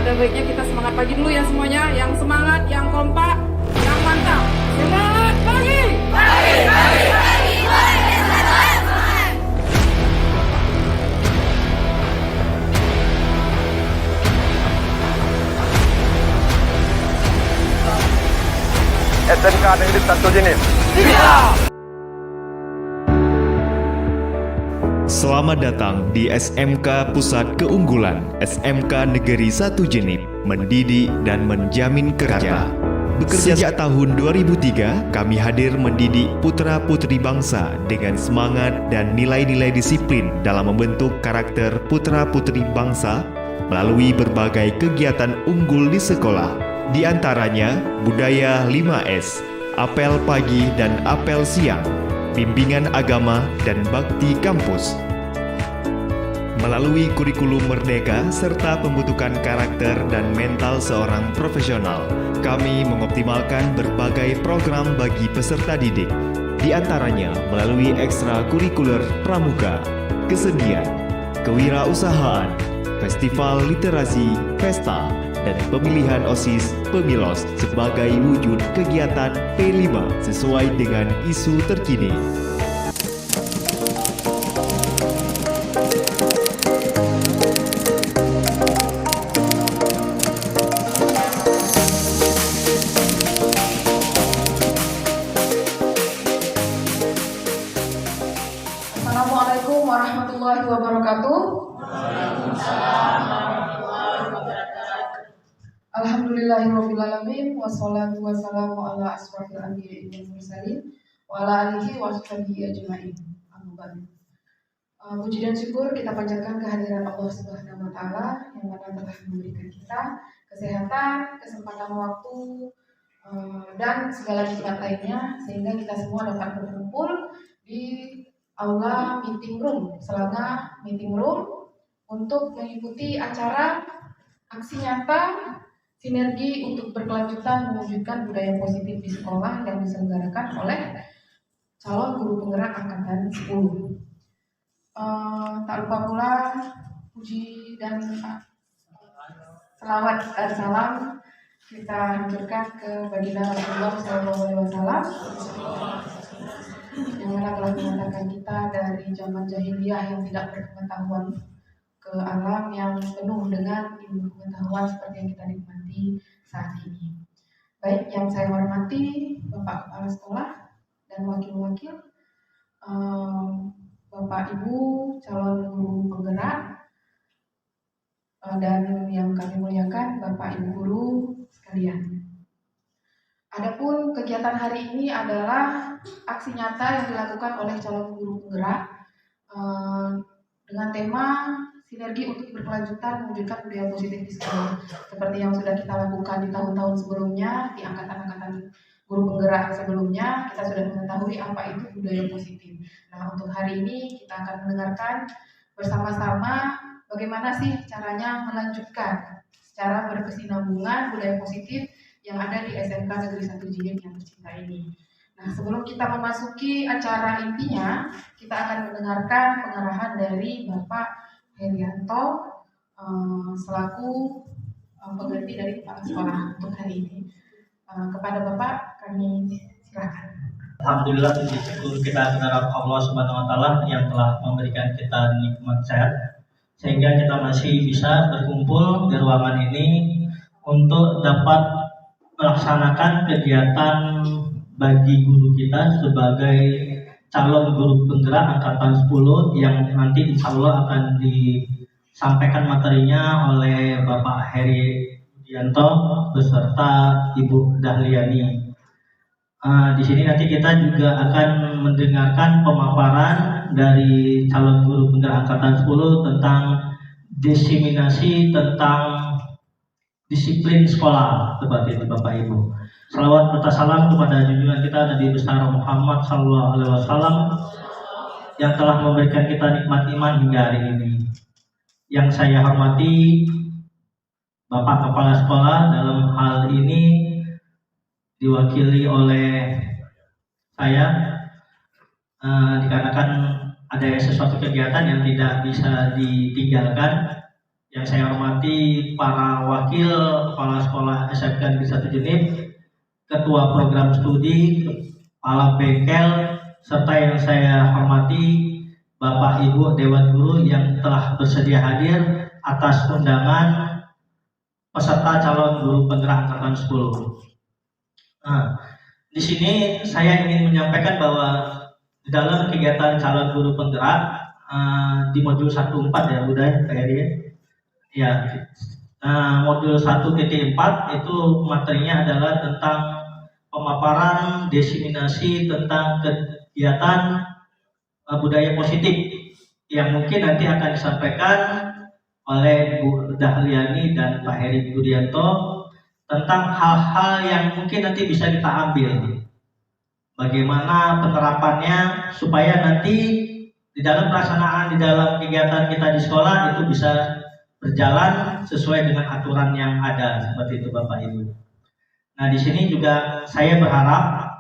Ada baiknya kita semangat pagi dulu ya semuanya. Yang semangat, yang kompak, yang mantap. Semangat pagi! Pagi, pagi, pagi, pagi, semangat, semangat! SMK Negeri 1 Jenip. Selamat datang di SMK Pusat Keunggulan SMK Negeri 1 Jenip, mendidik dan menjamin kerja. Bekerja sejak tahun 2003, kami hadir mendidik putra-putri bangsa dengan semangat dan nilai-nilai disiplin dalam membentuk karakter putra-putri bangsa melalui berbagai kegiatan unggul di sekolah. Di antaranya budaya 5S, apel pagi dan apel siang, bimbingan agama dan bakti kampus. Melalui kurikulum merdeka serta pembentukan karakter dan mental seorang profesional, kami mengoptimalkan berbagai program bagi peserta didik, di antaranya melalui ekstrakurikuler pramuka, kesenian, kewirausahaan, festival literasi, pesta, dan pemilihan OSIS Pemilos sebagai wujud kegiatan P5 sesuai dengan isu terkini. Assalamualaikum warahmatullahi wabarakatuh. Alhamdulillahirrabbilalamin. Wassalatu wassalamu ala asrafil anbiya'i wal mursalin wa ala alihi wa sahbihi ajma'in. Amma ba'du. Puji dan syukur kita panjatkan kehadiran Allah Subhanahu wa taala yang mana telah memberikan kita kesehatan, kesempatan waktu, dan segala nikmat lainnya sehingga kita semua dapat berkumpul di aula meeting room, Selanga meeting room, untuk mengikuti acara aksi nyata sinergi untuk berkelanjutan mewujudkan budaya positif di sekolah yang diselenggarakan oleh calon guru penggerak angkatan 10. Tak lupa pula puji dan selawat dan salam kita hancurkan ke baginda Rasulullah SAW yang mana telah mengatakan kita dari zaman jahiliyah yang tidak berpengetahuan ke alam yang penuh dengan ilmu pengetahuan seperti yang kita nikmati saat ini. Baik, yang saya hormati Bapak Kepala Sekolah dan wakil-wakil, Bapak Ibu calon guru penggerak, dan yang kami muliakan Bapak Ibu guru sekalian. Adapun kegiatan hari ini adalah aksi nyata yang dilakukan oleh calon guru penggerak dengan tema sinergi untuk berkelanjutan mewujudkan budaya positif di sekolah. Seperti yang sudah kita lakukan di tahun-tahun sebelumnya, di angkatan-angkatan guru penggerak sebelumnya, kita sudah mengetahui apa itu budaya positif. Nah, untuk hari ini kita akan mendengarkan bersama-sama bagaimana sih caranya melanjutkan secara berkesinambungan budaya positif yang ada di SMK Negeri 1 Jenip yang tercinta ini. Nah, sebelum kita memasuki acara intinya, kita akan mendengarkan pengarahan dari Bapak Herianto selaku pengganti dari kepala sekolah untuk hari ini. Kepada Bapak kami silakan. Alhamdulillah, puji syukur kita kepada Allah Subhanahu wa taala yang telah memberikan kita nikmat sehat sehingga kita masih bisa berkumpul di ruangan ini untuk dapat melaksanakan kegiatan bagi guru kita sebagai calon guru penggerak angkatan 10 yang nanti insya Allah akan disampaikan materinya oleh Bapak Heri Widianto beserta Ibu Dahliani. Di sini nanti kita juga akan mendengarkan pemaparan dari calon guru penggerak angkatan 10 tentang diseminasi tentang disiplin sekolah, seperti itu Bapak Ibu. Salawat serta salam kepada junjungan kita Nabi besar Muhammad Sallallahu Alaihi Wasallam yang telah memberikan kita nikmat iman hingga hari ini. Yang saya hormati Bapak Kepala Sekolah dalam hal ini diwakili oleh saya, dikarenakan ada sesuatu kegiatan yang tidak bisa ditinggalkan yang saya hormati para wakil kepala sekolah SMK Negeri 1 Jenip, ketua program studi, kepala bengkel, serta yang saya hormati Bapak Ibu Dewan Guru yang telah bersedia hadir atas undangan peserta calon guru penggerak angkatan 10. Nah, di sini saya ingin menyampaikan bahwa di dalam kegiatan calon guru penggerak di modul 1.4 ya Bunda kayak ya, modul 1.4 itu materinya adalah tentang pemaparan diseminasi tentang kegiatan budaya positif yang mungkin nanti akan disampaikan oleh Bu Dahliani dan Pak Heri Budianto tentang hal-hal yang mungkin nanti bisa kita ambil. Bagaimana penerapannya supaya nanti di dalam pelaksanaan di dalam kegiatan kita di sekolah itu bisa berjalan sesuai dengan aturan yang ada, seperti itu Bapak Ibu. Nah, di sini juga saya berharap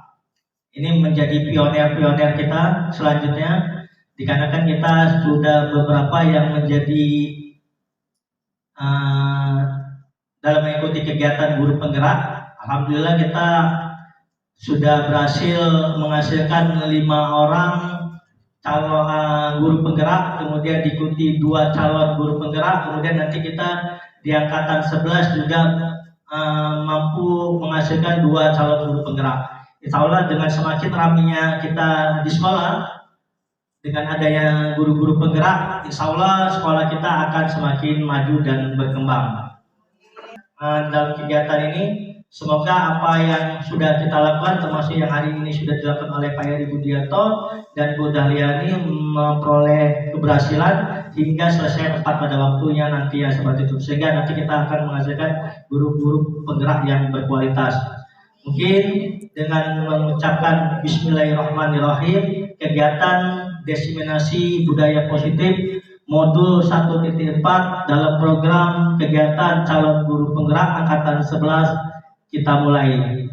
ini menjadi pionir-pionir kita selanjutnya, dikarenakan kita sudah beberapa yang menjadi dalam mengikuti kegiatan guru penggerak. Alhamdulillah kita sudah berhasil menghasilkan 5 orang calon guru penggerak, kemudian diikuti 2 calon guru penggerak, kemudian nanti kita di angkatan 11 juga mampu menghasilkan 2 calon guru penggerak. Insya Allah dengan semakin ramainya kita di sekolah, dengan adanya guru-guru penggerak, insya Allah sekolah kita akan semakin maju dan berkembang. Dalam kegiatan ini, semoga apa yang sudah kita lakukan, termasuk yang hari ini sudah dilakukan oleh Pak Heri Budianto dan Bu Dahliani, memperoleh keberhasilan hingga selesai tepat pada waktunya nanti ya, seperti itu. Sehingga nanti kita akan menghasilkan guru-guru penggerak yang berkualitas. Mungkin dengan mengucapkan Bismillahirrahmanirrahim, kegiatan diseminasi budaya positif modul 1.4 dalam program kegiatan calon guru penggerak angkatan 11 kita mulai.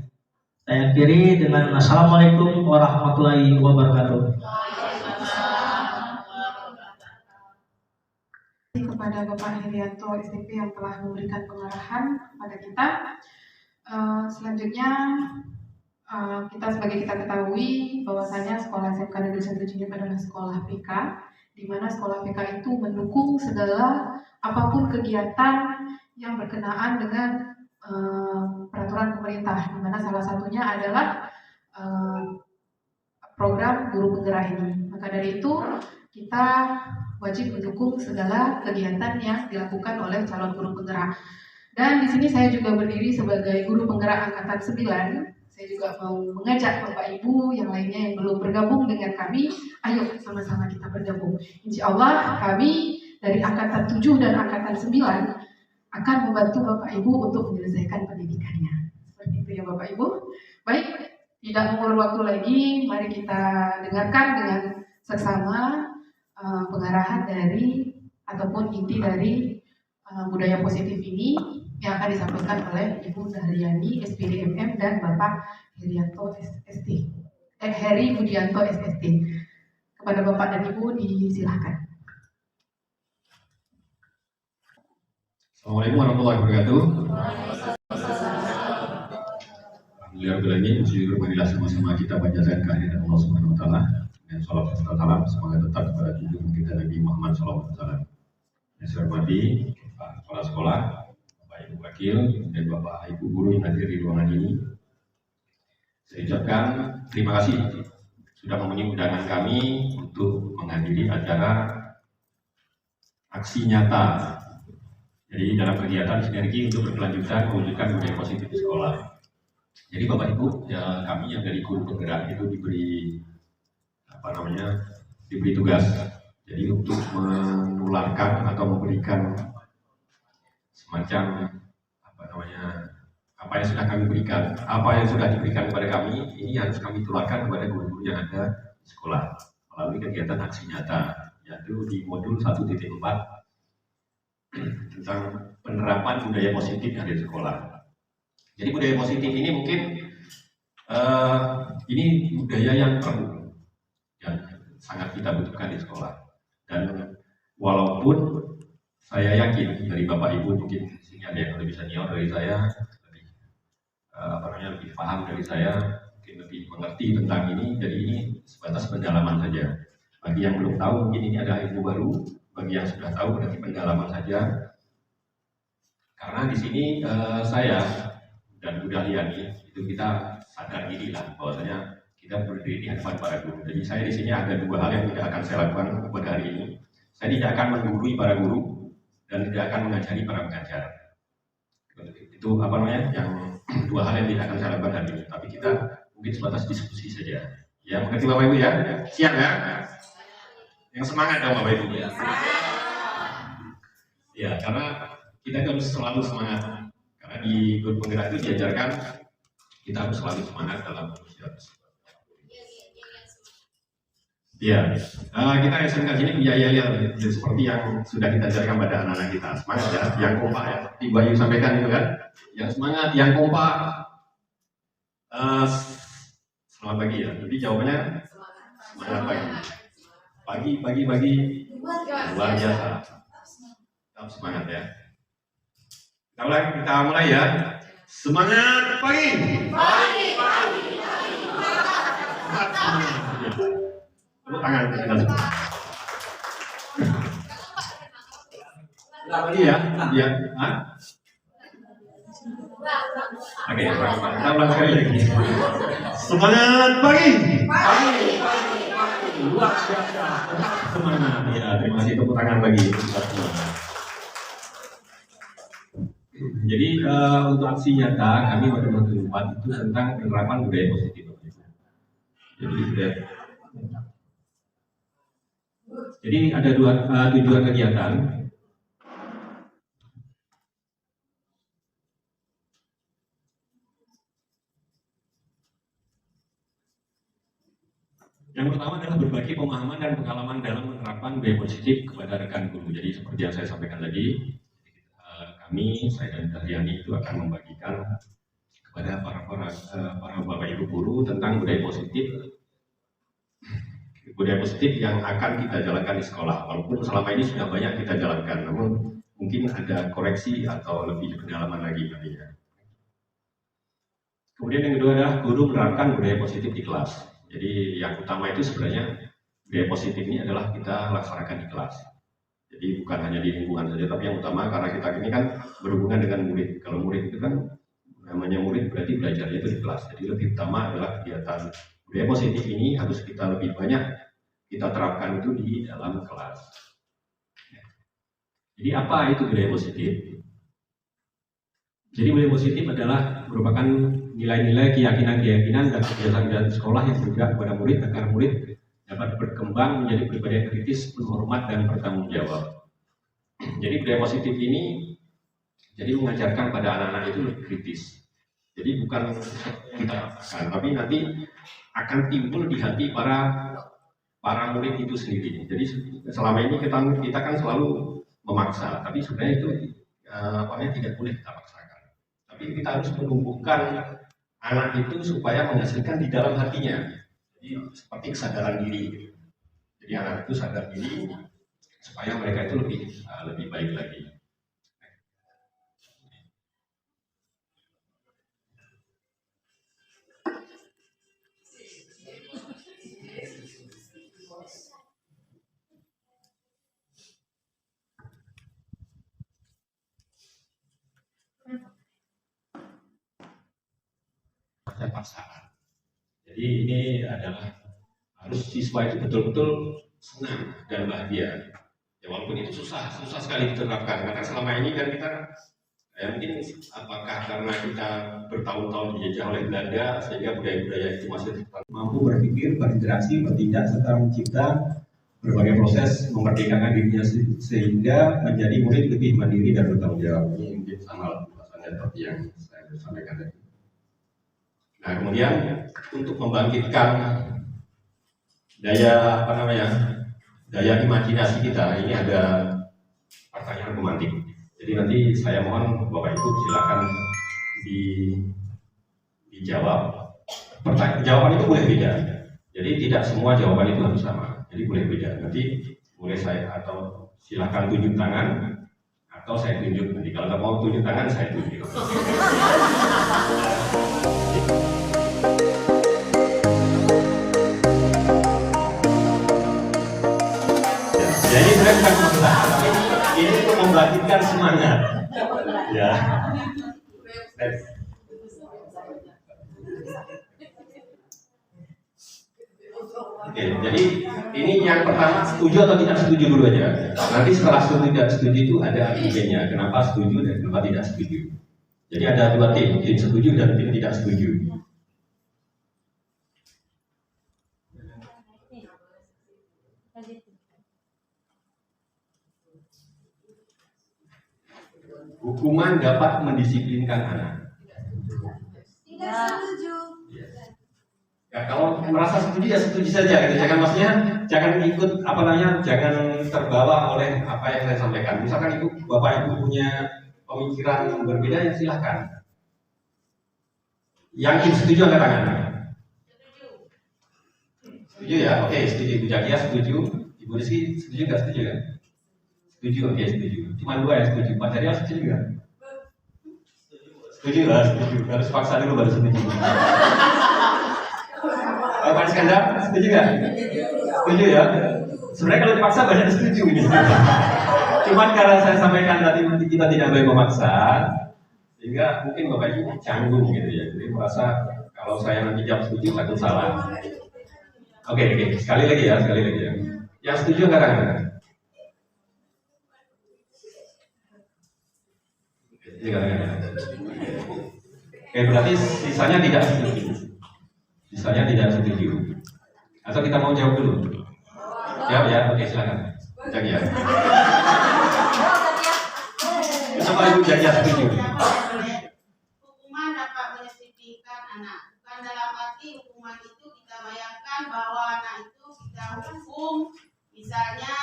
Saya akhiri dengan Assalamualaikum warahmatullahi wabarakatuh. Kepada Bapak Herianto SMP yang telah memberikan pengarahan kepada kita. Selanjutnya kita ketahui bahwasanya sekolah SMK Negeri 1 Jenip adalah sekolah PK, di mana sekolah PK itu mendukung segala apapun kegiatan yang berkenaan dengan peraturan pemerintah, di mana salah satunya adalah program guru penggerak ini. Maka dari itu kita wajib mendukung segala kegiatan yang dilakukan oleh calon guru penggerak. Dan di sini saya juga berdiri sebagai guru penggerak angkatan 9. Saya juga mau mengajak Bapak Ibu yang lainnya yang belum bergabung dengan kami, ayo sama-sama kita bergabung. Insya Allah kami dari angkatan 7 dan angkatan 9 akan membantu Bapak Ibu untuk menyelesaikan pendidikannya. Seperti itu ya Bapak Ibu. Baik, tidak mengulur waktu lagi, mari kita dengarkan dengan seksama pengarahan dari ataupun inti dari budaya positif ini yang akan disampaikan oleh Ibu Dahliani SPDMM dan Bapak Herianto SST. Heri Budianto SST. Kepada Bapak dan Ibu disilahkan. Assalamualaikum warahmatullahi wabarakatuh. Alhamdulillah, marilah sama-sama kita panjatkan kehadiran Allah Subhanahu Wa Taala dengan salawat serta salam semoga tetap kepada junjungan kita Nabi Muhammad SAW. Yang saya hormati Pak Kepala Sekolah, Bapak Ibu Wakil dan Bapak Ibu Guru yang hadir di ruangan ini. Saya ucapkan terima kasih sudah memenuhi undangan kami untuk menghadiri acara aksi nyata. Jadi dalam kegiatan sinergi untuk berkelanjutan mewujudkan budaya positif di sekolah. Jadi Bapak Ibu, ya, kami yang dari guru penggerak itu diberi tugas. Jadi untuk menularkan atau memberikan semacam apa yang sudah kami berikan, apa yang sudah diberikan kepada kami, ini harus kami tularkan kepada guru-guru yang ada di sekolah melalui kegiatan aksi nyata, yaitu di modul 1.4 tentang penerapan budaya positif yang ada di sekolah. Jadi budaya positif ini mungkin ini budaya yang perlu dan sangat kita butuhkan di sekolah. Dan walaupun saya yakin dari Bapak Ibu mungkin di sini ada yang lebih senior dari saya, lebih lebih paham dari saya, mungkin lebih mengerti tentang ini. Jadi ini sebatas pendalaman saja. Bagi yang belum tahu mungkin ini ada ilmu baru, bagi yang sudah tahu berarti pendalaman saja. Karena di sini saya dan Bu Dahliani itu kita sadar diri lah bahwasanya kita berdiri di hadapan para guru. Jadi saya di sini ada dua hal yang tidak akan saya lakukan pada hari ini. Saya tidak akan menggurui para guru dan tidak akan mengajari para pengajar. Itu yang dua hal yang tidak akan saya lakukan hari ini. Tapi kita mungkin sebatas diskusi saja. Ya, mengerti Bapak Ibu ya? Siap ya? Yang semangat dong Bapak Ibu ya. Ya, karena kita harus selalu semangat. Karena di grup penggerak itu diajarkan kita harus selalu semangat dalam berusaha. Ya, kita SMK sini punya yel seperti yang sudah kita ajarkan pada anak-anak kita. Semangat ya, yang kompak ya. Ibu Ayu sampaikan itu kan, yang semangat, yang kompak. Selamat pagi ya. Jadi jawabannya semangat pagi. Pagi luar biasa. Tetap semangat ya. Kita mulai ya. Semangat pagi. Tepuk tangan kita semua. Lagi ya? Iya. Oke, kita ulang sekali lagi. Semangat pagi. Luar biasa. Semangat. Ya, terima kasih tepuk tangan bagi kita semua. Jadi untuk aksi nyata kami pada waktu itu tentang penerapan budaya positif. Jadi ada dua tujuan kegiatan. Yang pertama adalah berbagi pemahaman dan pengalaman dalam menerapkan budaya positif kepada rekan guru. Jadi seperti yang saya sampaikan tadi, saya dan Dahliani itu akan membagikan kepada para bapak ibu guru tentang budaya positif yang akan kita jalankan di sekolah. Walaupun selama ini sudah banyak kita jalankan, namun mungkin ada koreksi atau lebih pendalaman lagi nantinya. Kemudian yang kedua adalah guru menerapkan budaya positif di kelas. Jadi yang utama itu sebenarnya budaya positif ini adalah kita laksanakan di kelas. Jadi bukan hanya di lingkungan saja, tapi yang utama karena kita ini kan berhubungan dengan murid. Kalau murid itu kan namanya murid berarti belajarnya itu di kelas. Jadi lebih utama adalah kegiatan budaya positif ini harus kita lebih banyak kita terapkan itu di dalam kelas. Jadi apa itu budaya positif? Jadi budaya positif adalah merupakan nilai-nilai, keyakinan dan kebiasaan sekolah yang bergerak kepada murid agar murid dapat berkembang menjadi pribadi yang kritis, berhormat dan bertanggung jawab. Jadi budaya positif ini jadi mengajarkan pada anak-anak itu lebih kritis. Jadi bukan kita akan, tapi nanti akan timbul di hati para murid itu sendiri. Jadi selama ini kita kan selalu memaksa, tapi sebenarnya itu tidak boleh kita paksakan. Tapi kita harus menumbuhkan anak itu supaya menghasilkan di dalam hatinya. Jadi seperti kesadaran diri. Jadi anak itu sadar diri supaya mereka itu lebih baik lagi. Paksaan. Jadi ini adalah harus siswa itu betul-betul senang dan bahagia. Ya walaupun itu susah sekali diterapkan. Karena selama ini kan kita mungkin apakah karena kita bertahun-tahun dijajah oleh Belanda sehingga budaya-budaya itu masih mampu berpikir, berinteraksi, bertindak serta mencipta berbagai proses memerdekakan dirinya sehingga menjadi murid lebih mandiri dan bertanggung jawab. Ini mungkin sama alasannya seperti yang saya sampaikan tadi. Nah kemudian untuk membangkitkan daya imajinasi kita, ini ada pertanyaan pemantik. Jadi nanti saya mohon Bapak Ibu silakan dijawab. Jawaban itu boleh beda. Jadi tidak semua jawaban itu harus sama. Jadi boleh beda. Nanti boleh saya atau silakan tunjuk tangan Atau saya tunjuk nanti, kalau nggak mau tunjuk tangan saya tunjuk. Ya, jadi saya bukan memaksa, ini untuk membangkitkan semangat. Ya. Oke, jadi ini yang pertama setuju atau tidak setuju dulu aja. Nanti setelah setuju tidak setuju itu ada argumennya. Kenapa setuju dan kenapa tidak setuju. Jadi ada dua tim setuju dan tim tidak setuju. Hukuman dapat mendisiplinkan anak. Tidak setuju. Ya, kalau merasa setuju ya setuju saja gitu. Jangan maksudnya jangan ikut jangan terbawa oleh apa yang saya sampaikan. Misalkan itu Bapak Ibu punya pemikiran berbeda ya silahkan. Yang setuju angkat tangan. Setuju ya, oke setuju. Ibu Jakia setuju, Ibu Rizky setuju nggak setuju kan? Setuju, oke setuju. Cuma dua yang setuju. Pak Jarial setuju nggak? Setuju lah, setuju. Harus paksa dulu baru setuju. Pak Iskandar, setuju nggak? Setuju ya? Sebenarnya kalau dipaksa banyak setuju ini. Cuman karena saya sampaikan tadi kita tidak boleh memaksa, sehingga mungkin Bapak Ibu canggung gitu ya. Jadi merasa kalau saya nanti jawab setuju takut salah. Oke, sekali lagi ya. Yang setuju katakan. Oke, berarti sisanya tidak setuju. Atau kita mau jawab dulu? Jawab ya, oke silakan. Jagia. Kenapa Ibu Jagia setuju? Hukuman dapat mendisiplinkan anak. Bukan dalam arti hukuman itu kita bayangkan bahwa anak itu kita hukum, misalnya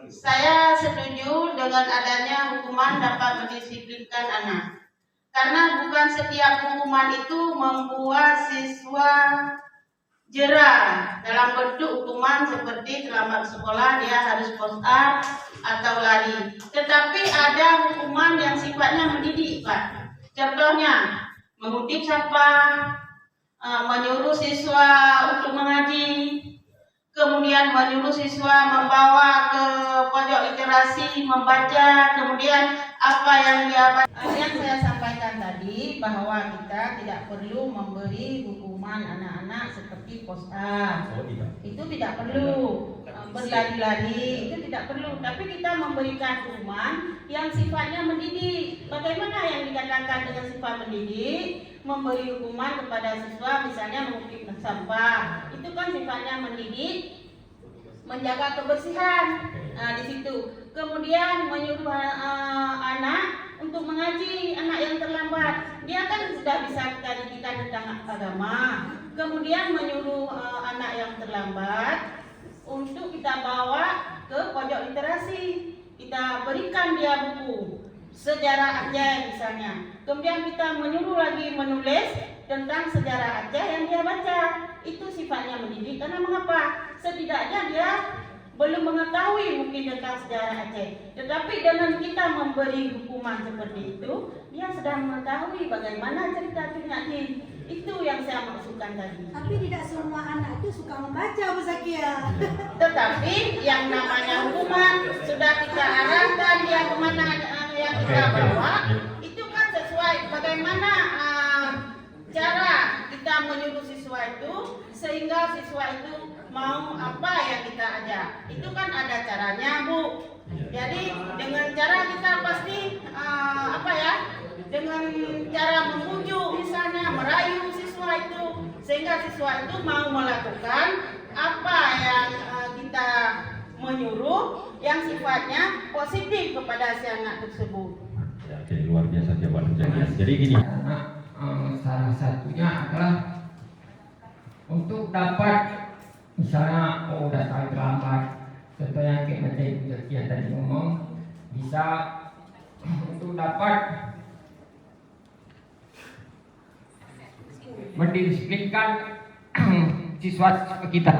saya setuju dengan adanya hukuman dapat mendisiplinkan anak. Karena bukan setiap hukuman itu membuat siswa jerah dalam bentuk hukuman seperti terlambat sekolah dia harus post up atau lari. Tetapi ada hukuman yang sifatnya mendidik, Pak. Contohnya mengutip sampah, menyuruh siswa untuk mengaji, kemudian menyuruh siswa membawa ke pojok literasi membaca, kemudian apa yang dia baca. Yang saya sampaikan tadi bahwa kita tidak perlu memberi hukuman anak-anak seperti post up. Itu tidak perlu. Berlari-lari itu tidak perlu. Tapi kita memberikan hukuman yang sifatnya mendidik. Bagaimana yang dikatakan dengan sifat mendidik? Memberi hukuman kepada siswa misalnya mengutip sampah. Itu kan sifatnya mendidik, menjaga kebersihan. Nah, di situ. Kemudian menyuruh anak untuk mengaji, anak yang terlambat. Dia kan sudah bisa kita didikan tentang agama. Kemudian menyuruh anak yang terlambat untuk kita bawa ke pojok literasi. Kita berikan dia buku sejarah Aceh misalnya. Kemudian kita menyuruh lagi menulis tentang sejarah Aceh yang dia baca. Itu sifatnya mendidik. Karena mengapa? Setidaknya dia belum mengetahui mungkin tentang sejarah Aceh. Tetapi dengan kita memberi hukuman seperti itu, dia sudah mengetahui bagaimana cerita Cunyatin. Itu yang saya maksudkan tadi. Tapi tidak semua anak itu suka membaca, Bu Zakia. Tetapi yang namanya hukuman sudah kita arahkan dia kemana yang kita bawa, itu kan sesuai bagaimana cara kita menyuruh siswa itu sehingga siswa itu mau apa yang kita ajak. Itu kan ada caranya, Bu. Jadi dengan cara kita pasti dengan cara membujuk misalnya merayu siswa itu sehingga siswa itu mau melakukan apa yang kita menyuruh yang sifatnya positif kepada si anak tersebut. Ya, oke, luar biasa jawaban Jagia. Jadi gini. Salah satunya adalah untuk dapat misalnya datang terlambat, contoh yang kayak macam yang tadi ngomong, bisa untuk dapat mendisiplinkan siswa kita.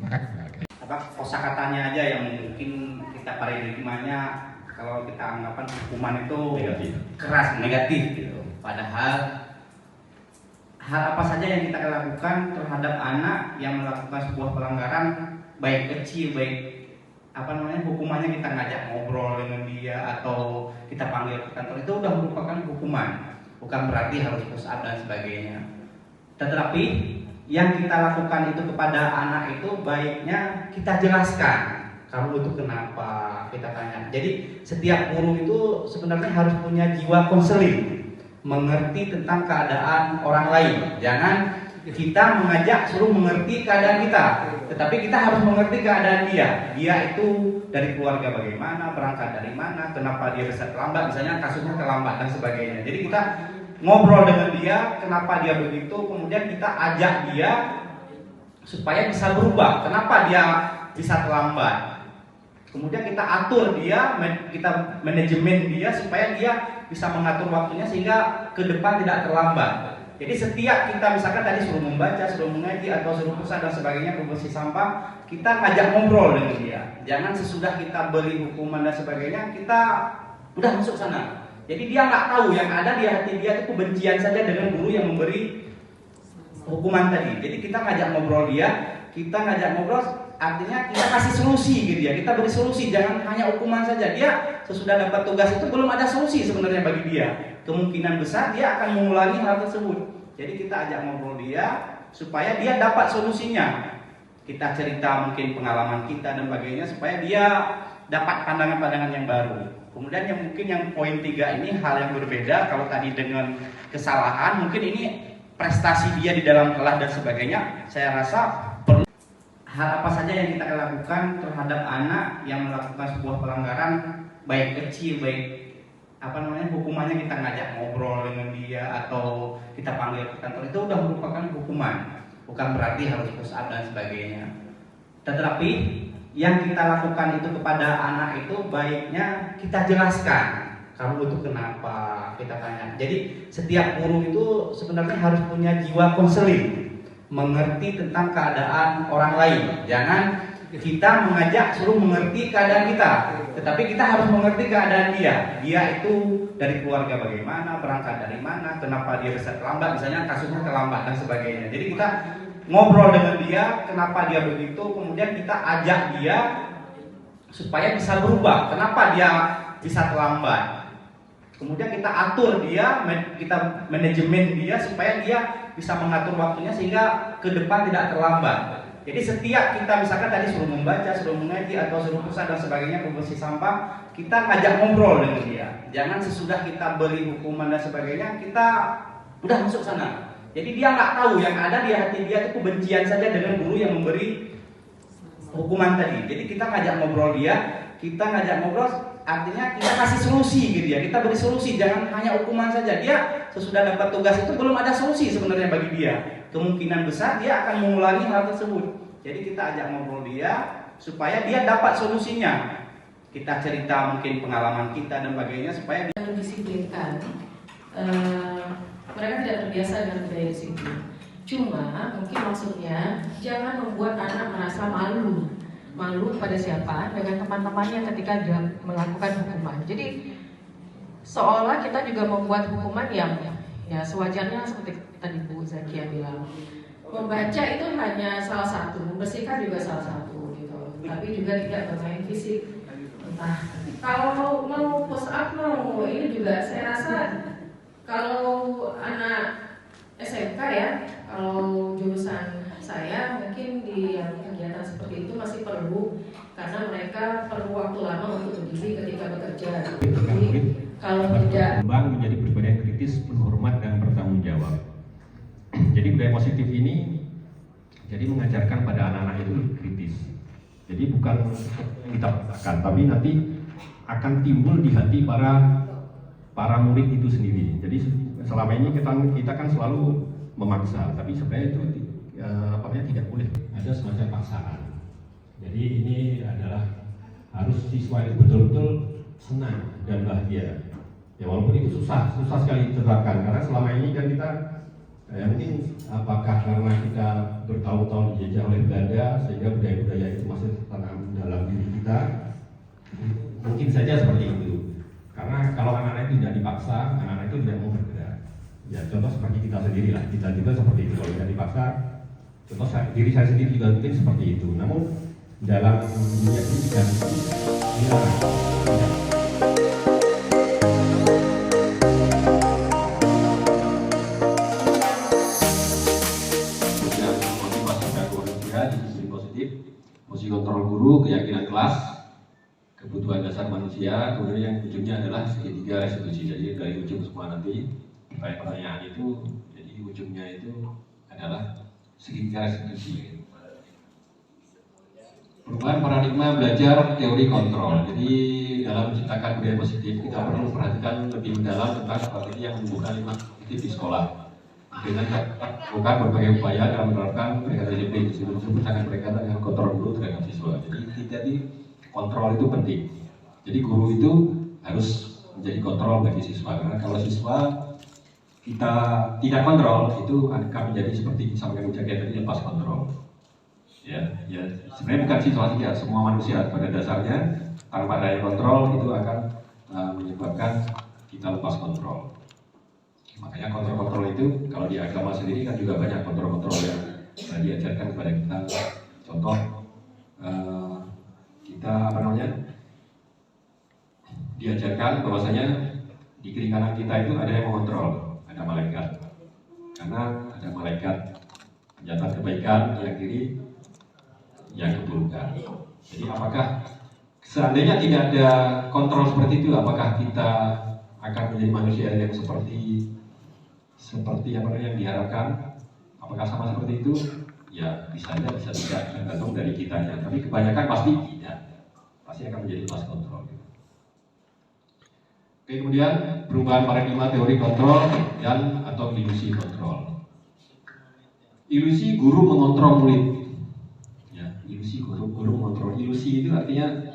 Terima kasih. Kosakatanya aja yang mungkin kita paradigmanya kalau kita anggapan hukuman itu Negatif. keras, negatif gitu. Padahal hal apa saja yang kita lakukan terhadap anak yang melakukan sebuah pelanggaran, baik kecil, baik hukumannya kita ngajak ngobrol dengan dia atau kita panggil ke kantor, itu udah merupakan hukuman. Bukan berarti harus push up dan sebagainya. Tetapi yang kita lakukan itu kepada anak itu baiknya kita jelaskan. Kamu itu kenapa? Kita tanya. Jadi setiap guru itu sebenarnya harus punya jiwa konseling, mengerti tentang keadaan orang lain. Jangan kita mengajak suruh mengerti keadaan kita, tetapi kita harus mengerti keadaan dia. Dia itu dari keluarga bagaimana, berangkat dari mana, kenapa dia bisa terlambat, misalnya kasusnya terlambat dan sebagainya. Jadi kita ngobrol dengan dia, kenapa dia begitu, kemudian kita ajak dia supaya bisa berubah, kenapa dia bisa terlambat. Kemudian kita atur dia, kita manajemen dia supaya dia bisa mengatur waktunya sehingga ke depan tidak terlambat. Jadi setiap kita misalkan tadi suruh membaca, suruh mengaji atau suruh pusat dan sebagainya, bersih sampah, kita ngajak ngobrol dengan dia. Jangan sesudah kita beri hukuman dan sebagainya kita udah masuk sana. Jadi dia nggak tahu yang ada di hati dia itu kebencian saja dengan guru yang memberi hukuman tadi. Jadi kita ngajak ngobrol dia, kita ngajak ngobrol artinya kita kasih solusi gitu ya. Kita beri solusi, jangan hanya hukuman saja. Dia sesudah dapat tugas itu belum ada solusi sebenarnya bagi dia. Kemungkinan besar dia akan mengulangi hal tersebut. Jadi kita ajak ngobrol dia supaya dia dapat solusinya. Kita cerita mungkin pengalaman kita dan sebagainya supaya dia dapat pandangan-pandangan yang baru. Kemudian yang mungkin yang poin 3 ini hal yang berbeda. Kalau tadi dengan kesalahan, mungkin ini prestasi dia di dalam kelas dan sebagainya. Saya rasa perlu hal apa saja yang kita lakukan terhadap anak yang melakukan sebuah pelanggaran, baik kecil, baik hukumannya kita ngajak ngobrol dengan dia atau kita panggil ke kantor, itu udah merupakan hukuman. Bukan berarti harus push up dan sebagainya. Tetapi yang kita lakukan itu kepada anak itu baiknya kita jelaskan. Kamu itu kenapa? Kita tanya. Jadi setiap guru itu sebenarnya harus punya jiwa konseling, mengerti tentang keadaan orang lain. Jangan kita mengajak suruh mengerti keadaan kita, tetapi kita harus mengerti keadaan dia. Dia itu dari keluarga bagaimana, berangkat dari mana, kenapa dia bisa terlambat, misalnya kasusnya terlambat dan sebagainya. Jadi kita ngobrol dengan dia, kenapa dia begitu, kemudian kita ajak dia supaya bisa berubah, kenapa dia bisa terlambat. Kemudian kita atur dia, kita manajemen dia supaya dia bisa mengatur waktunya sehingga ke depan tidak terlambat. Jadi setiap kita misalkan tadi suruh membaca, suruh mengaji atau suruh pusat dan sebagainya, bersih sampah, kita ngajak ngobrol dengan dia. Jangan sesudah kita beri hukuman dan sebagainya kita udah masuk sana. Jadi dia nggak tahu yang ada di hati dia itu kebencian saja dengan guru yang memberi hukuman tadi. Jadi kita ngajak ngobrol dia, kita ngajak ngobrol artinya kita kasih solusi gitu ya. Kita beri solusi, jangan hanya hukuman saja. Dia sesudah dapat tugas itu belum ada solusi sebenarnya bagi dia. Kemungkinan besar dia akan mengulangi hal tersebut. Jadi kita ajak ngobrol dia supaya dia dapat solusinya. Kita cerita mungkin pengalaman kita dan sebagainya supaya dia mendisiplinkan. Mereka tidak terbiasa dengan budaya disiplin. Cuma mungkin maksudnya jangan membuat anak merasa malu kepada siapa dengan teman-temannya ketika dia melakukan hukuman. Jadi seolah kita juga membuat hukuman yang ya sewajarnya seperti tadi Bu Zakia bilang. Membaca itu hanya salah satu, membersihkan juga salah satu gitu. Tapi juga tidak bermain fisik. Entah kalau mau push up mau ini juga saya rasa kalau anak SMK ya, kalau jurusan saya mungkin di kegiatan seperti itu masih perlu karena mereka perlu waktu lama untuk berdiri ketika bekerja. Jadi kalau tidak berkembang menjadi pribadi yang kritis, berhormat dan bertanggung jawab. Jadi budaya positif ini jadi mengajarkan pada anak-anak itu kritis. Jadi bukan yang kita katakan, tapi nanti akan timbul di hati para murid itu sendiri. Jadi selama ini kita kan selalu memaksa, tapi sebenarnya itu tidak boleh. Ada semacam paksaan. Jadi ini adalah harus siswa itu betul-betul senang dan bahagia. Ya walaupun itu susah sekali diterapkan karena selama ini kan kita mungkin apakah karena kita bertahun-tahun dijajah oleh Belanda sehingga budaya-budaya itu masih tertanam dalam diri kita. Mungkin saja seperti itu. Karena kalau anak-anak itu tidak dipaksa, anak-anak itu tidak mau bergerak. Ya contoh seperti kita sendiri lah, kita juga seperti itu. Kalau tidak dipaksa, contoh diri saya sendiri juga mungkin seperti itu. Namun dalam dunia pendidikan dilarang. Fungsi kontrol guru, keyakinan kelas, kebutuhan dasar manusia, kemudian yang ujungnya adalah segitiga restitusi. Jadi dari ujung semua nanti pertanyaan itu, jadi ujungnya itu adalah segitiga restitusi. Perubahan paradigma belajar teori kontrol. Jadi dalam menciptakan budaya positif kita perlu perhatikan lebih mendalam tentang strategi yang menumbuhkan 5 positif di sekolah. Dengan bukan berbagai upaya dalam menerapkan pendekatan disiplin tersebut akan berkaitan dengan kontrol guru terhadap siswa. Jadi kontrol itu penting. Jadi guru itu harus menjadi kontrol bagi siswa, karena kalau siswa kita tidak kontrol itu akan menjadi seperti disampaikan Ucak tadi, lepas kontrol. Ya sebenarnya bukan siswa saja, semua manusia pada dasarnya tanpa adanya kontrol itu akan menyebabkan kita lepas kontrol. Makanya kontrol-kontrol itu kalau di agama sendiri kan juga banyak kontrol-kontrol yang diajarkan kepada kita. Contoh kita diajarkan bahwasanya di kiri kanan kita itu ada yang mengontrol, ada malaikat. Karena ada malaikat pencatat kebaikan, yang kiri yang keburukan. Jadi apakah seandainya tidak ada kontrol seperti itu, apakah kita akan menjadi manusia yang seperti apa yang diharapkan? Apakah sama seperti itu? Ya bisa aja, bisa tidak, tergantung dari kitanya. Tapi kebanyakan pasti tidak, pasti akan menjadi lepas kontrol. Oke, kemudian perubahan paradigma teori kontrol dan atau ilusi kontrol. Ilusi guru mengontrol murid. Ya, ilusi guru mengontrol. Ilusi itu artinya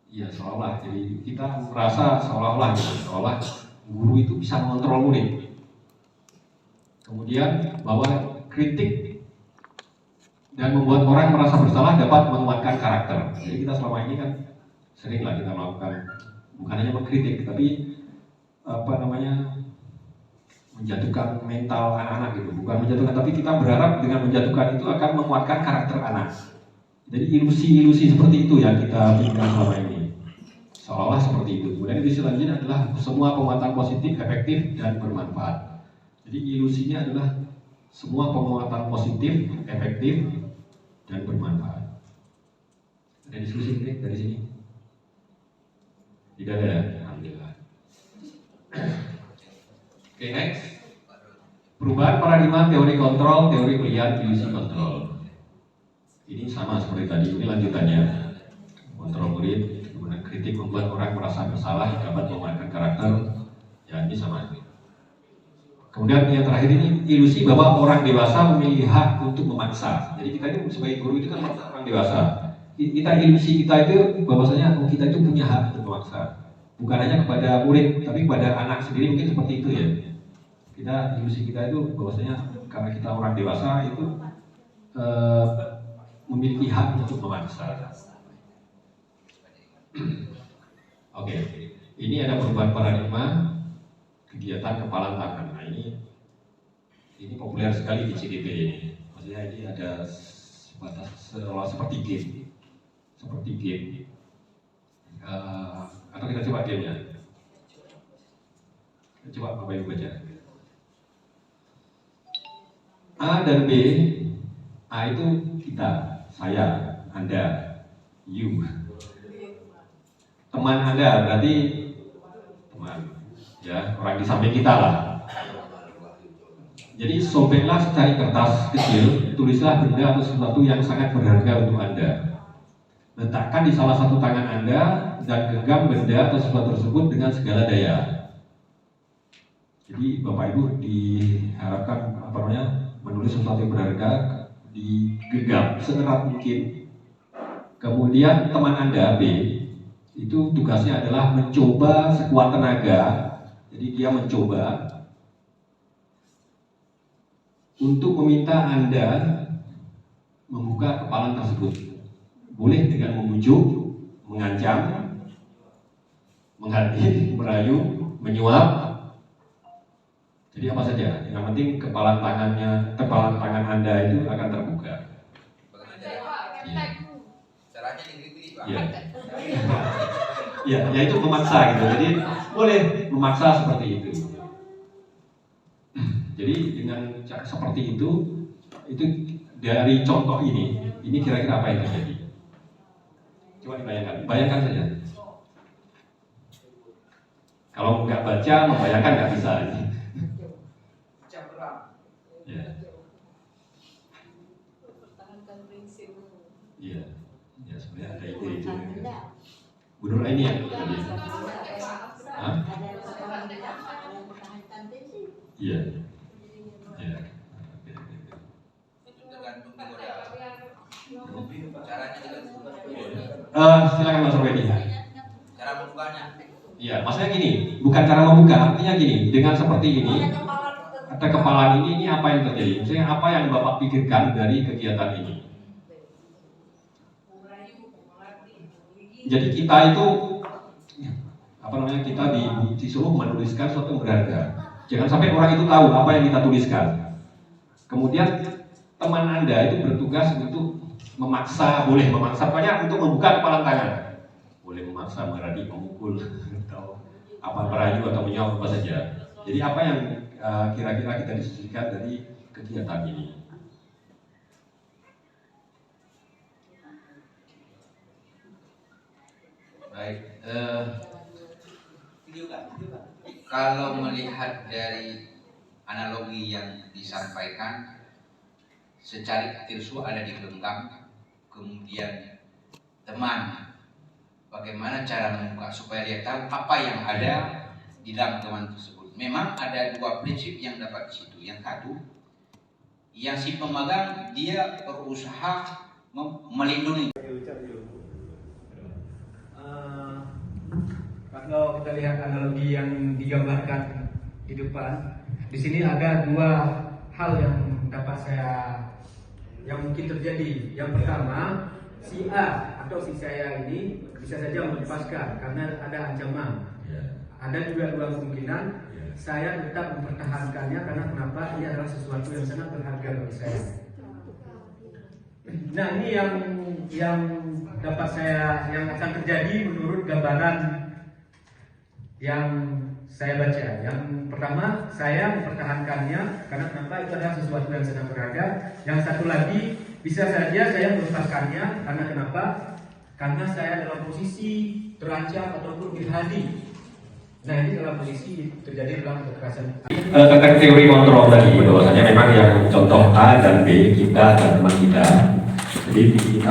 ya seolah, jadi kita merasa seolah-olah guru itu bisa mengontrol murid. Kemudian bahwa kritik dan membuat orang merasa bersalah dapat menguatkan karakter. Jadi kita selama ini kan seringlah kita melakukan, bukan hanya mengkritik, tapi menjatuhkan mental anak-anak gitu. Bukan menjatuhkan, tapi kita berharap dengan menjatuhkan itu akan menguatkan karakter anak. Jadi ilusi-ilusi seperti itu yang kita berikan selama ini. Seolah-olah seperti itu. Kemudian ilusi selanjutnya adalah semua penguatan positif, efektif, dan bermanfaat. Jadi ilusinya adalah semua penguatan positif, efektif, dan bermanfaat. Ada diskusi ini dari sini? Tidak ada ya? Alhamdulillah. Oke, next. Perubahan paradigma teori kontrol, teori pilihan, ilusi kontrol. Ini sama seperti tadi, ini lanjutannya. Kontrol murid, kritik membuat orang merasa bersalah, dapat menguatkan karakter. Ya ini sama. Kemudian yang terakhir ini ilusi bahwa orang dewasa memiliki hak untuk memaksa. Jadi kita ini sebagai guru itu kan orang dewasa. Ilusi kita itu bahwasanya kita itu punya hak untuk memaksa. Bukan hanya kepada murid, tapi kepada anak sendiri mungkin seperti itu ya. Ilusi kita itu bahwasanya karena kita orang dewasa itu memiliki hak untuk memaksa. Oke, ini ada perubahan paradigma kegiatan kepalan tangan. Nah ini populer sekali di CDP ini. Maksudnya ini ada seperti game, atau kita coba gamenya. Coba Bapak Ibu baca. A dan B. A itu kita, saya, Anda, you. Teman Anda berarti teman, ya orang di samping kita lah. Jadi sobeklah secari kertas kecil, tulislah benda atau sesuatu yang sangat berharga untuk Anda. Letakkan di salah satu tangan Anda dan genggam benda atau sesuatu tersebut dengan segala daya. Jadi Bapak Ibu diharapkan menulis sesuatu yang berharga, digenggam seerat mungkin. Kemudian teman Anda B itu tugasnya adalah mencoba sekuat tenaga. Jadi dia mencoba untuk meminta Anda membuka kepalan tersebut. Boleh dengan membujuk, mengancam, menghadir, merayu, menyuap. Jadi apa saja, yang penting kepalan tangan Anda itu akan terbuka. Caranya digigit, Pak. Ya. Ya itu memaksa gitu. Jadi boleh memaksa seperti itu. Jadi dengan cara seperti itu dari contoh ini kira-kira apa yang terjadi? Coba bayangkan saja. Kalau nggak baca, membayangkan nggak bisa. Ya. Iya, ya sebenarnya ada ide itu. Bu Nur ini ya? Hah? Iya. Ya. Tergantung caranya juga. Silakan Mas Roedi. Cara membukanya. Iya, maksudnya gini, bukan cara membuka, artinya gini, dengan seperti ini, ada kepalaan ini apa yang terjadi? Maksudnya apa yang Bapak pikirkan dari kegiatan ini? Jadi kita itu, kita disuruh menuliskan sesuatu yang berharga. Jangan sampai orang itu tahu apa yang kita tuliskan. Kemudian teman Anda itu bertugas untuk memaksa, boleh memaksa, pokoknya untuk membuka kepalan tangan. Boleh memaksa, meradik, memukul, atau apa merayu atau menyuap apa saja. Jadi apa yang kira-kira kita diskusikan dari kegiatan ini? Baik, kalau melihat dari analogi yang disampaikan, secari tirsu ada di genggam, kemudian teman, bagaimana cara membuka supaya dia tahu apa yang ada di dalam teman tersebut. Memang ada dua prinsip yang dapat di situ. Yang satu, yang si pemegang dia berusaha melindungi. Kalau kita lihat analogi yang digambarkan di depan, di sini ada dua hal yang dapat yang mungkin terjadi. Yang pertama, si A atau si saya ini bisa saja melepaskan karena ada ancaman. Ada juga dua kemungkinan, saya tetap mempertahankannya karena kenapa? Ini adalah sesuatu yang sangat berharga bagi saya. Nah, ini yang dapat yang akan terjadi menurut gambaran yang saya baca. Yang pertama, saya mempertahankannya karena kenapa? Itu adalah sesuatu yang sangat berharga. Yang satu lagi, bisa saja saya melepaskannya karena kenapa? Karena saya dalam posisi terancam ataupun dirhadi. Nah, ini dalam posisi terjadi dalam kekerasan. Tentang teori kontrol tadi, bahwasanya memang yang contoh A dan B kita dan teman kita. Jadi kita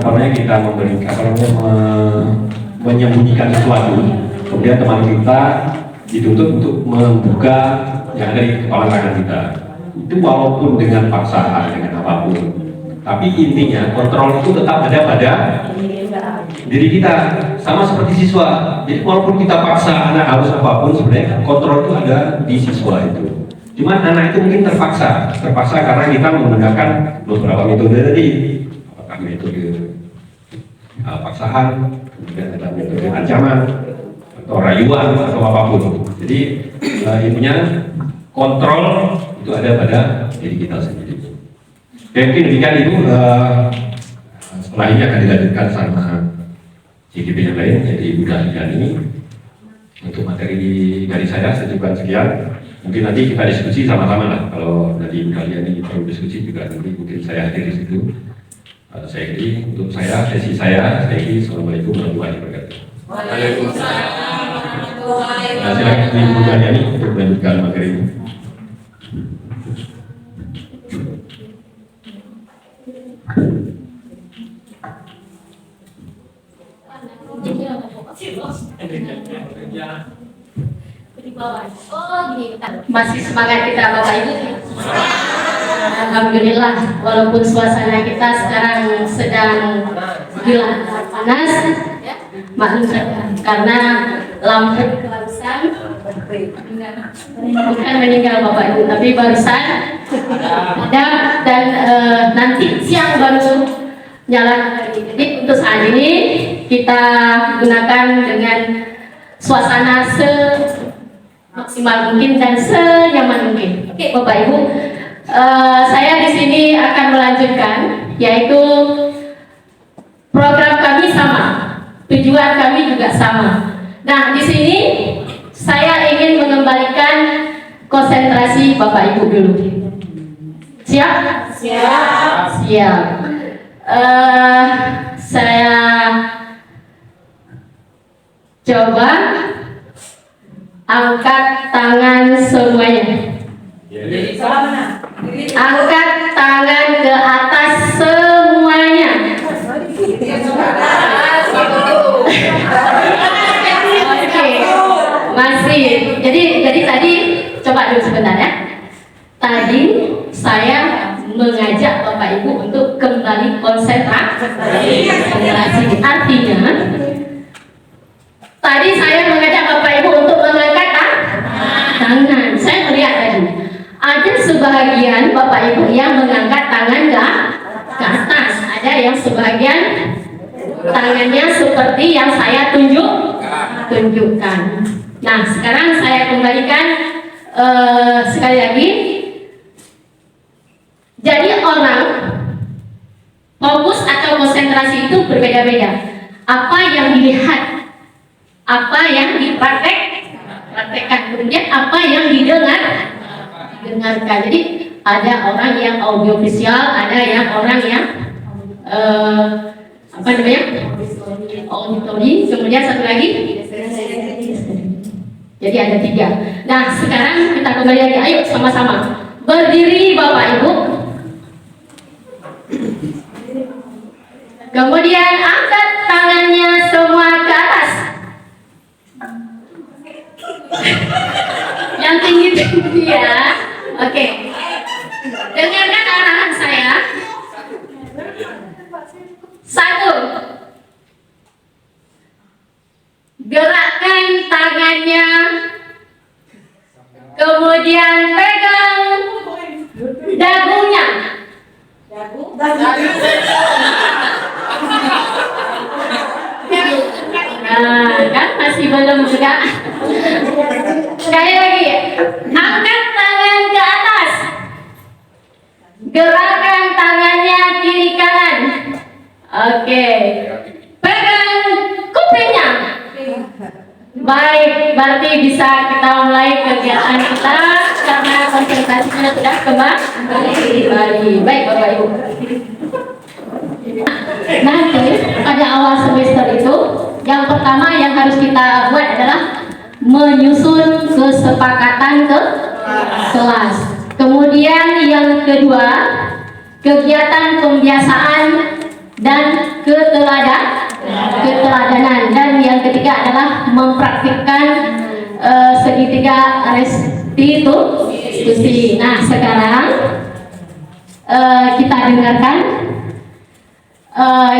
menyembunyikan sesuatu. Kemudian teman kita dituntut untuk membuka yang ada di kepala tangan kita. Itu walaupun dengan paksaan, dengan apapun. Tapi intinya kontrol itu tetap ada pada diri kita. Sama seperti siswa. Jadi walaupun kita paksa anak harus apapun, sebenarnya kontrol itu ada di siswa itu. Cuman anak itu mungkin terpaksa karena kita menggunakan beberapa metode tadi. Apakah metode paksaan, kemudian ada metode ancaman, atau rayuan atau apapun. Jadi intinya kontrol itu ada pada diri kita sendiri. Mungkin demikian itu. Setelah ini akan dilanjutkan sama CGP yang lain, yaitu Ibu Dahliani. Untuk materi dari saya cukup sekian. Mungkin nanti kita diskusi sama-sama lah. Kalau dari Ibu Dahliani perlu diskusi juga nanti mungkin saya hadir di situ. Saya kira untuk sesi saya kira Assalamualaikum warahmatullahi wabarakatuh. Waalaikumsalam. Nah, silakan Ibu Dahliani untuk melanjutkan materi ini. Masih semangat kita Bapak Ibu. Alhamdulillah, walaupun suasana kita sekarang sedang panas, maklum saja karena lampu kelausan bukan meninggal Bapak Ibu, tapi barusan ada dan nanti siang baru nyalakan lagi. Jadi untuk saat ini kita gunakan dengan suasana semaksimal mungkin dan senyaman mungkin. Oke, Bapak Ibu, saya di sini akan melanjutkan, yaitu program kami sama, tujuan kami juga sama. Nah, di sini saya ingin mengembalikan konsentrasi Bapak Ibu dulu. Siap? Siap. Siap. Saya coba angkat tangan semuanya. Angkat tangan ke atas semuanya. Oke, masih. Jadi tadi coba dulu sebentar ya. Tadi saya mengajak Bapak Ibu untuk kembali konsentrasi. Artinya tadi saya mengajak Bapak Ibu untuk mengangkat tangan. Saya melihat tadi ada sebahagian Bapak Ibu yang mengangkat tangan ke atas. Ada yang sebahagian tangannya seperti yang saya tunjukkan. Nah, sekarang saya kembalikan sekali lagi. Jadi orang fokus atau konsentrasi itu berbeda-beda. Apa yang dilihat, apa yang dipraktekkan, kemudian apa yang didengarkan. Jadi ada orang yang audiovisual, ada yang orang yang auditori, kemudian satu lagi. Jadi ada 3. Nah, sekarang kita kembali lagi. Ayo sama-sama berdiri Bapak Ibu. Kemudian angkat tangannya semua ke atas. Yang tinggi-tinggi ya. Oke. Dengarkan arahan saya. 1. Gerakkan tangannya. Kemudian pegang dagunya. Nah, kan masih belum juga. Sekali lagi, angkat tangan ke atas, gerakan tangannya kiri kanan. Oke, pegang kupingnya. Baik, berarti bisa kita mulai kegiatan kita karena konsentrasinya sudah kembali. Baik Bapak Ibu. Nanti pada awal semester itu yang pertama yang harus kita buat adalah menyusun kesepakatan ke kelas. Kemudian yang kedua, kegiatan pembiasaan dan keteladanan, dan yang ketiga adalah mempraktikkan segitiga restitusi. Nah, sekarang kita dengarkan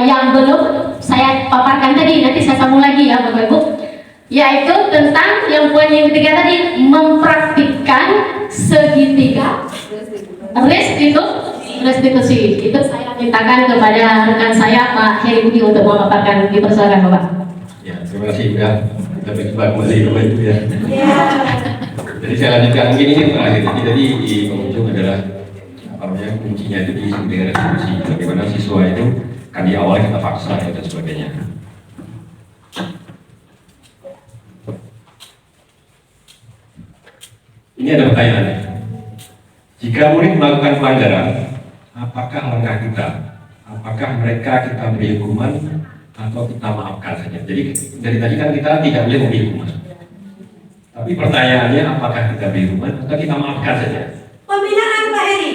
yang belum saya paparkan tadi, nanti saya sambung lagi ya Bapak Ibu, yaitu tentang yang poin yang ketiga tadi, mempraktikkan segitiga restitusi. Itu saya mintakan kepada rekan saya Pak Heri Budi untuk memaparkan. Dipersilakan Bapak. Ya, terima kasih ya. Kita berjumpa kembali Bapak Ibu ya. Jadi saya lanjutkan mungkin ini terakhir. Jadi di penghujung adalah kuncinya itu di segitiga restitusi. Bagaimana siswa itu kan di awal kita paksa dan sebagainya. Ini ada pertanyaan. Jika murid melakukan pelanggaran, apakah langkah kita? Apakah mereka kita beri hukuman atau kita maafkan saja? Jadi dari tadi kan kita tidak boleh memberi hukuman. Tapi pertanyaannya, apakah kita beri hukuman atau kita maafkan saja? Pembinaan Pak Heri.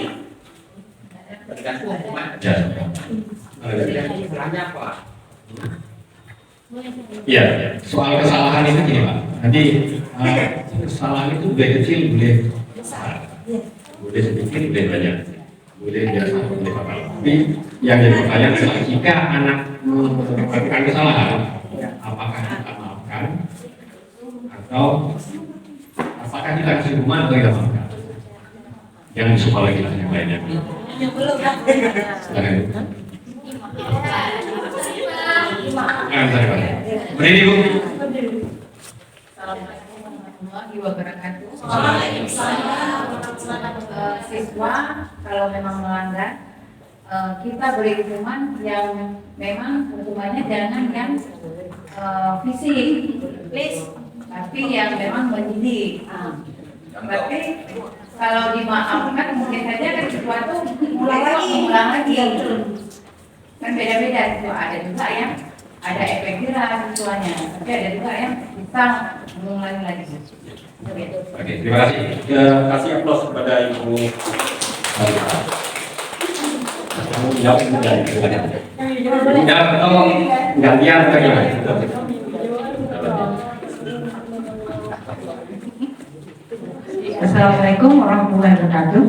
Ya, soal kesalahan itu gini Pak. Nanti kesalahan itu boleh kecil, boleh besar, boleh sedikit, boleh banyak, boleh biasa, boleh fatal. Tapi yang jadi pertanyaan adalah jika anak melakukan kesalahan, apakah kita maafkan atau apakah kita kasih hukuman atau kita maafkan? Yang sekolah lagi yang lainnya. Silakan. silakan saya Pak. Berdiri Bu. Assalamualaikum warahmatullahi wabarakatuh. Siswa kalau memang melanggar, kita beri hukuman yang memang hukumannya jangan yang fisik, please, tapi yang memang mendidik. Berarti kalau dimaafkan mungkin saja kan sesuatu mengulang lagi. Kan beda-beda siswa, ada juga yang ada efek jerah siswanya, tapi ada juga yang bisa mengulangi lagi. Oke, terima kasih. Kasih aplaus kepada Ibu Sarita. Kamu jawab kemudian. Ya, atau gantian atau gimana? Assalamualaikum warahmatullahi wabarakatuh.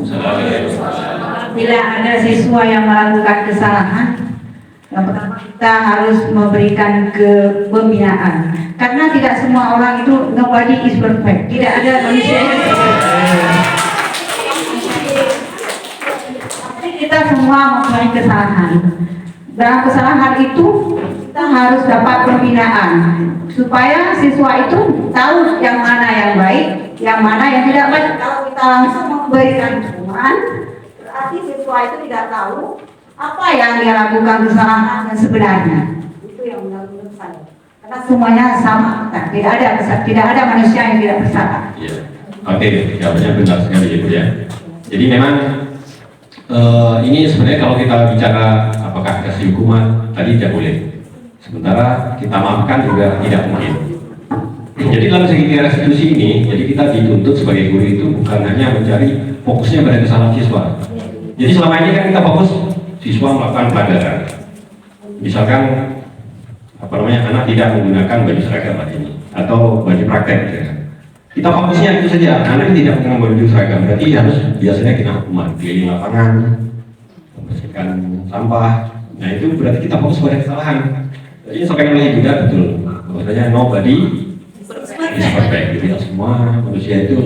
Bila ada siswa yang melakukan kesalahan, yang pertama kita harus memberikan pembinaan. Karena tidak semua orang itu, nobody is perfect. Tidak ada manusia yang Tapi kita semua mempunyai kesalahan. Dalam kesalahan itu kita harus dapat pembinaan supaya siswa itu tahu yang mana yang baik, yang mana yang tidak baik. Kalau kita langsung memberikan hukuman, berarti siswa itu tidak tahu apa yang dia lakukan kesalahan yang sebenarnya. Itu yang menurut saya. Karena semuanya sama, tidak ada manusia yang tidak bersalah. Iya. Oke, jawabannya benar sekali Ibu ya. Jadi memang ini sebenarnya kalau kita bicara apakah kasih hukuman tadi tidak boleh. Sementara kita maafkan juga tidak mungkin. Jadi dalam segi restitusi ini, jadi kita dituntut sebagai guru itu bukan hanya mencari fokusnya pada kesalahan siswa. Jadi selama ini kan kita fokus siswa melakukan pelanggaran. Misalkan anak tidak menggunakan baju seragam hari ini atau baju praktek. Ya. Kita fokusnya itu saja, anak tidak menggunakan baju seragam, berarti harus biasanya kita hukuman, keliling lapangan, membersihkan sampah. Nah itu berarti kita fokus pada kesalahan. Jadi sampaikan oleh Yuda betul, bahwasanya nobody is perfect, tidak semua manusia itu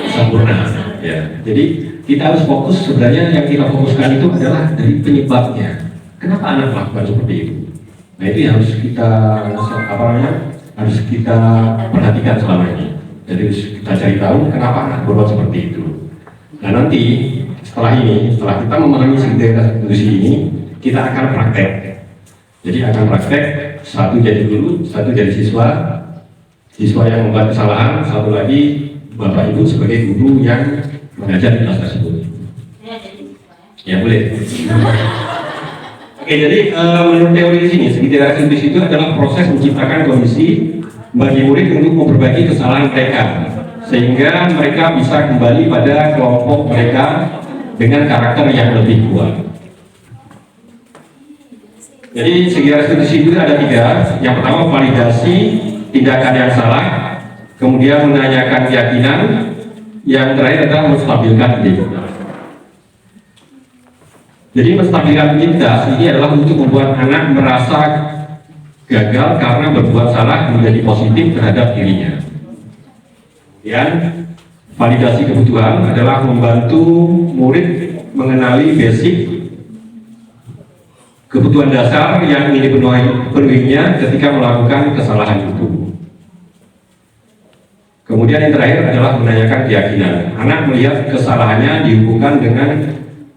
sempurna. Ya, jadi kita harus fokus sebenarnya yang kita fokuskan itu adalah dari penyebabnya. Kenapa anak melakukan seperti itu? Nah itu yang harus kita harus kita perhatikan selama ini. Jadi kita cari tahu kenapa anak berbuat seperti itu. Nah nanti setelah kita memahami segi restitusi ini, kita akan praktek. Jadi akan praktek, satu jadi guru, satu jadi siswa yang membuat kesalahan, satu lagi Bapak Ibu sebagai guru yang mengajar di kelas tersebut. Ya boleh. Oke, jadi menurut teori di sini, segitiga restitusi itu adalah proses menciptakan kondisi bagi murid untuk memperbaiki kesalahan mereka, sehingga mereka bisa kembali pada kelompok mereka dengan karakter yang lebih kuat. Jadi segi restitusi itu ada 3. Yang pertama validasi tindakan yang salah, kemudian menanyakan keyakinan, yang terakhir adalah menstabilkan identitas. Jadi menstabilkan identitas ini adalah untuk membuat anak merasa gagal karena berbuat salah menjadi positif terhadap dirinya. Kemudian validasi kebutuhan adalah membantu murid mengenali basic kebutuhan dasar yang ingin dipenuhinya ketika melakukan kesalahan itu. Kemudian yang terakhir adalah menanyakan keyakinan. Anak melihat kesalahannya dihubungkan dengan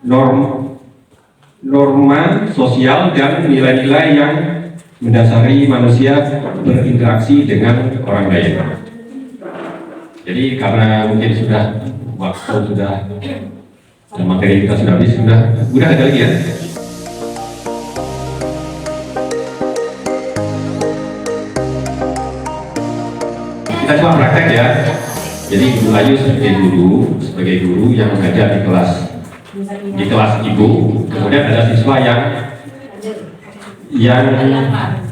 norma sosial dan nilai-nilai yang mendasari manusia berinteraksi dengan orang lain. Jadi karena mungkin sudah waktu sudah dan materi kita sudah habis, sudah ada lagi ya. Kita coba praktek ya. Jadi Ibu Ayu sebagai guru yang mengajar di kelas Ibu, kemudian ada siswa yang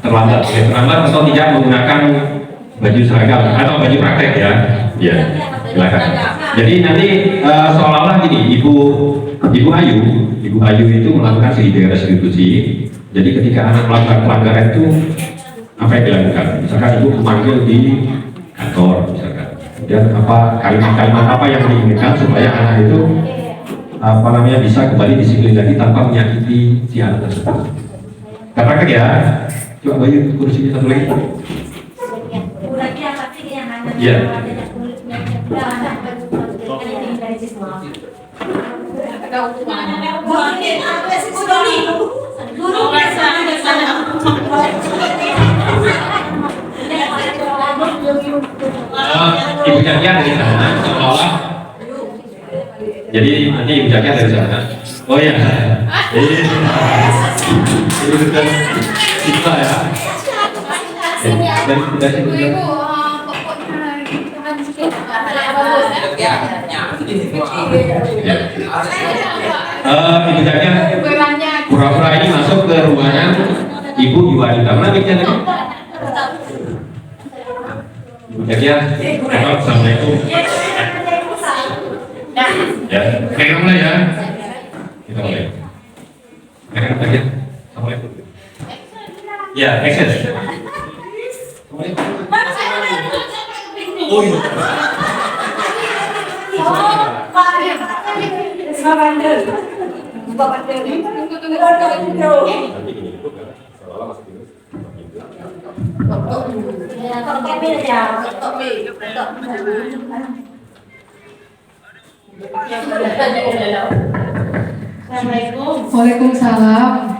terlambat atau tidak menggunakan baju seragam atau baju praktek ya. Ya, silakan. Jadi nanti seolah-olah gini, Ibu Ayu itu melakukan segitiga restitusi. Jadi ketika anak melakukan pelanggaran itu apa yang dilakukan? Misalkan Ibu memanggil di kantor misalkan, kemudian kalimat-kalimat apa yang diinginkan supaya anak itu bisa kembali disiplin lagi tanpa menyakiti si anak tersebut. Kita praktek ya. Coba Bayu kursi satu lagi. Iya. Ibu Jakia dari sana, seolah. Jadi nanti Ibu Jakia dari sana. Oh ya. Ibu dekat kita ya. Dari situ juga. Ibu Jakia pura-pura ini masuk ke ruangan Ibu Yuwanita. Mana mic-nya tadi? Ibu Jakia, assalamualaikum. Ya, pegang mulai ya. Kita mulai. Pegang aja. Assalamualaikum. Ya, action. Oh iya. Assalamualaikum. Waalaikumsalam.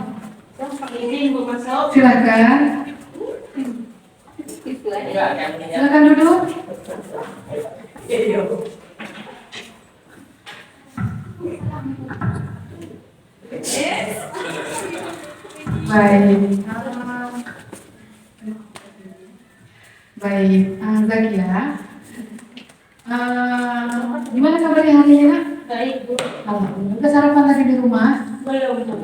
Silakan. Silakan duduk. Baik. Baik, Zakia. Gimana kabarnya hari ini, Nak? Baik, Bu. Alhamdulillah. Udah sarapan lagi di rumah? Belum, Bu.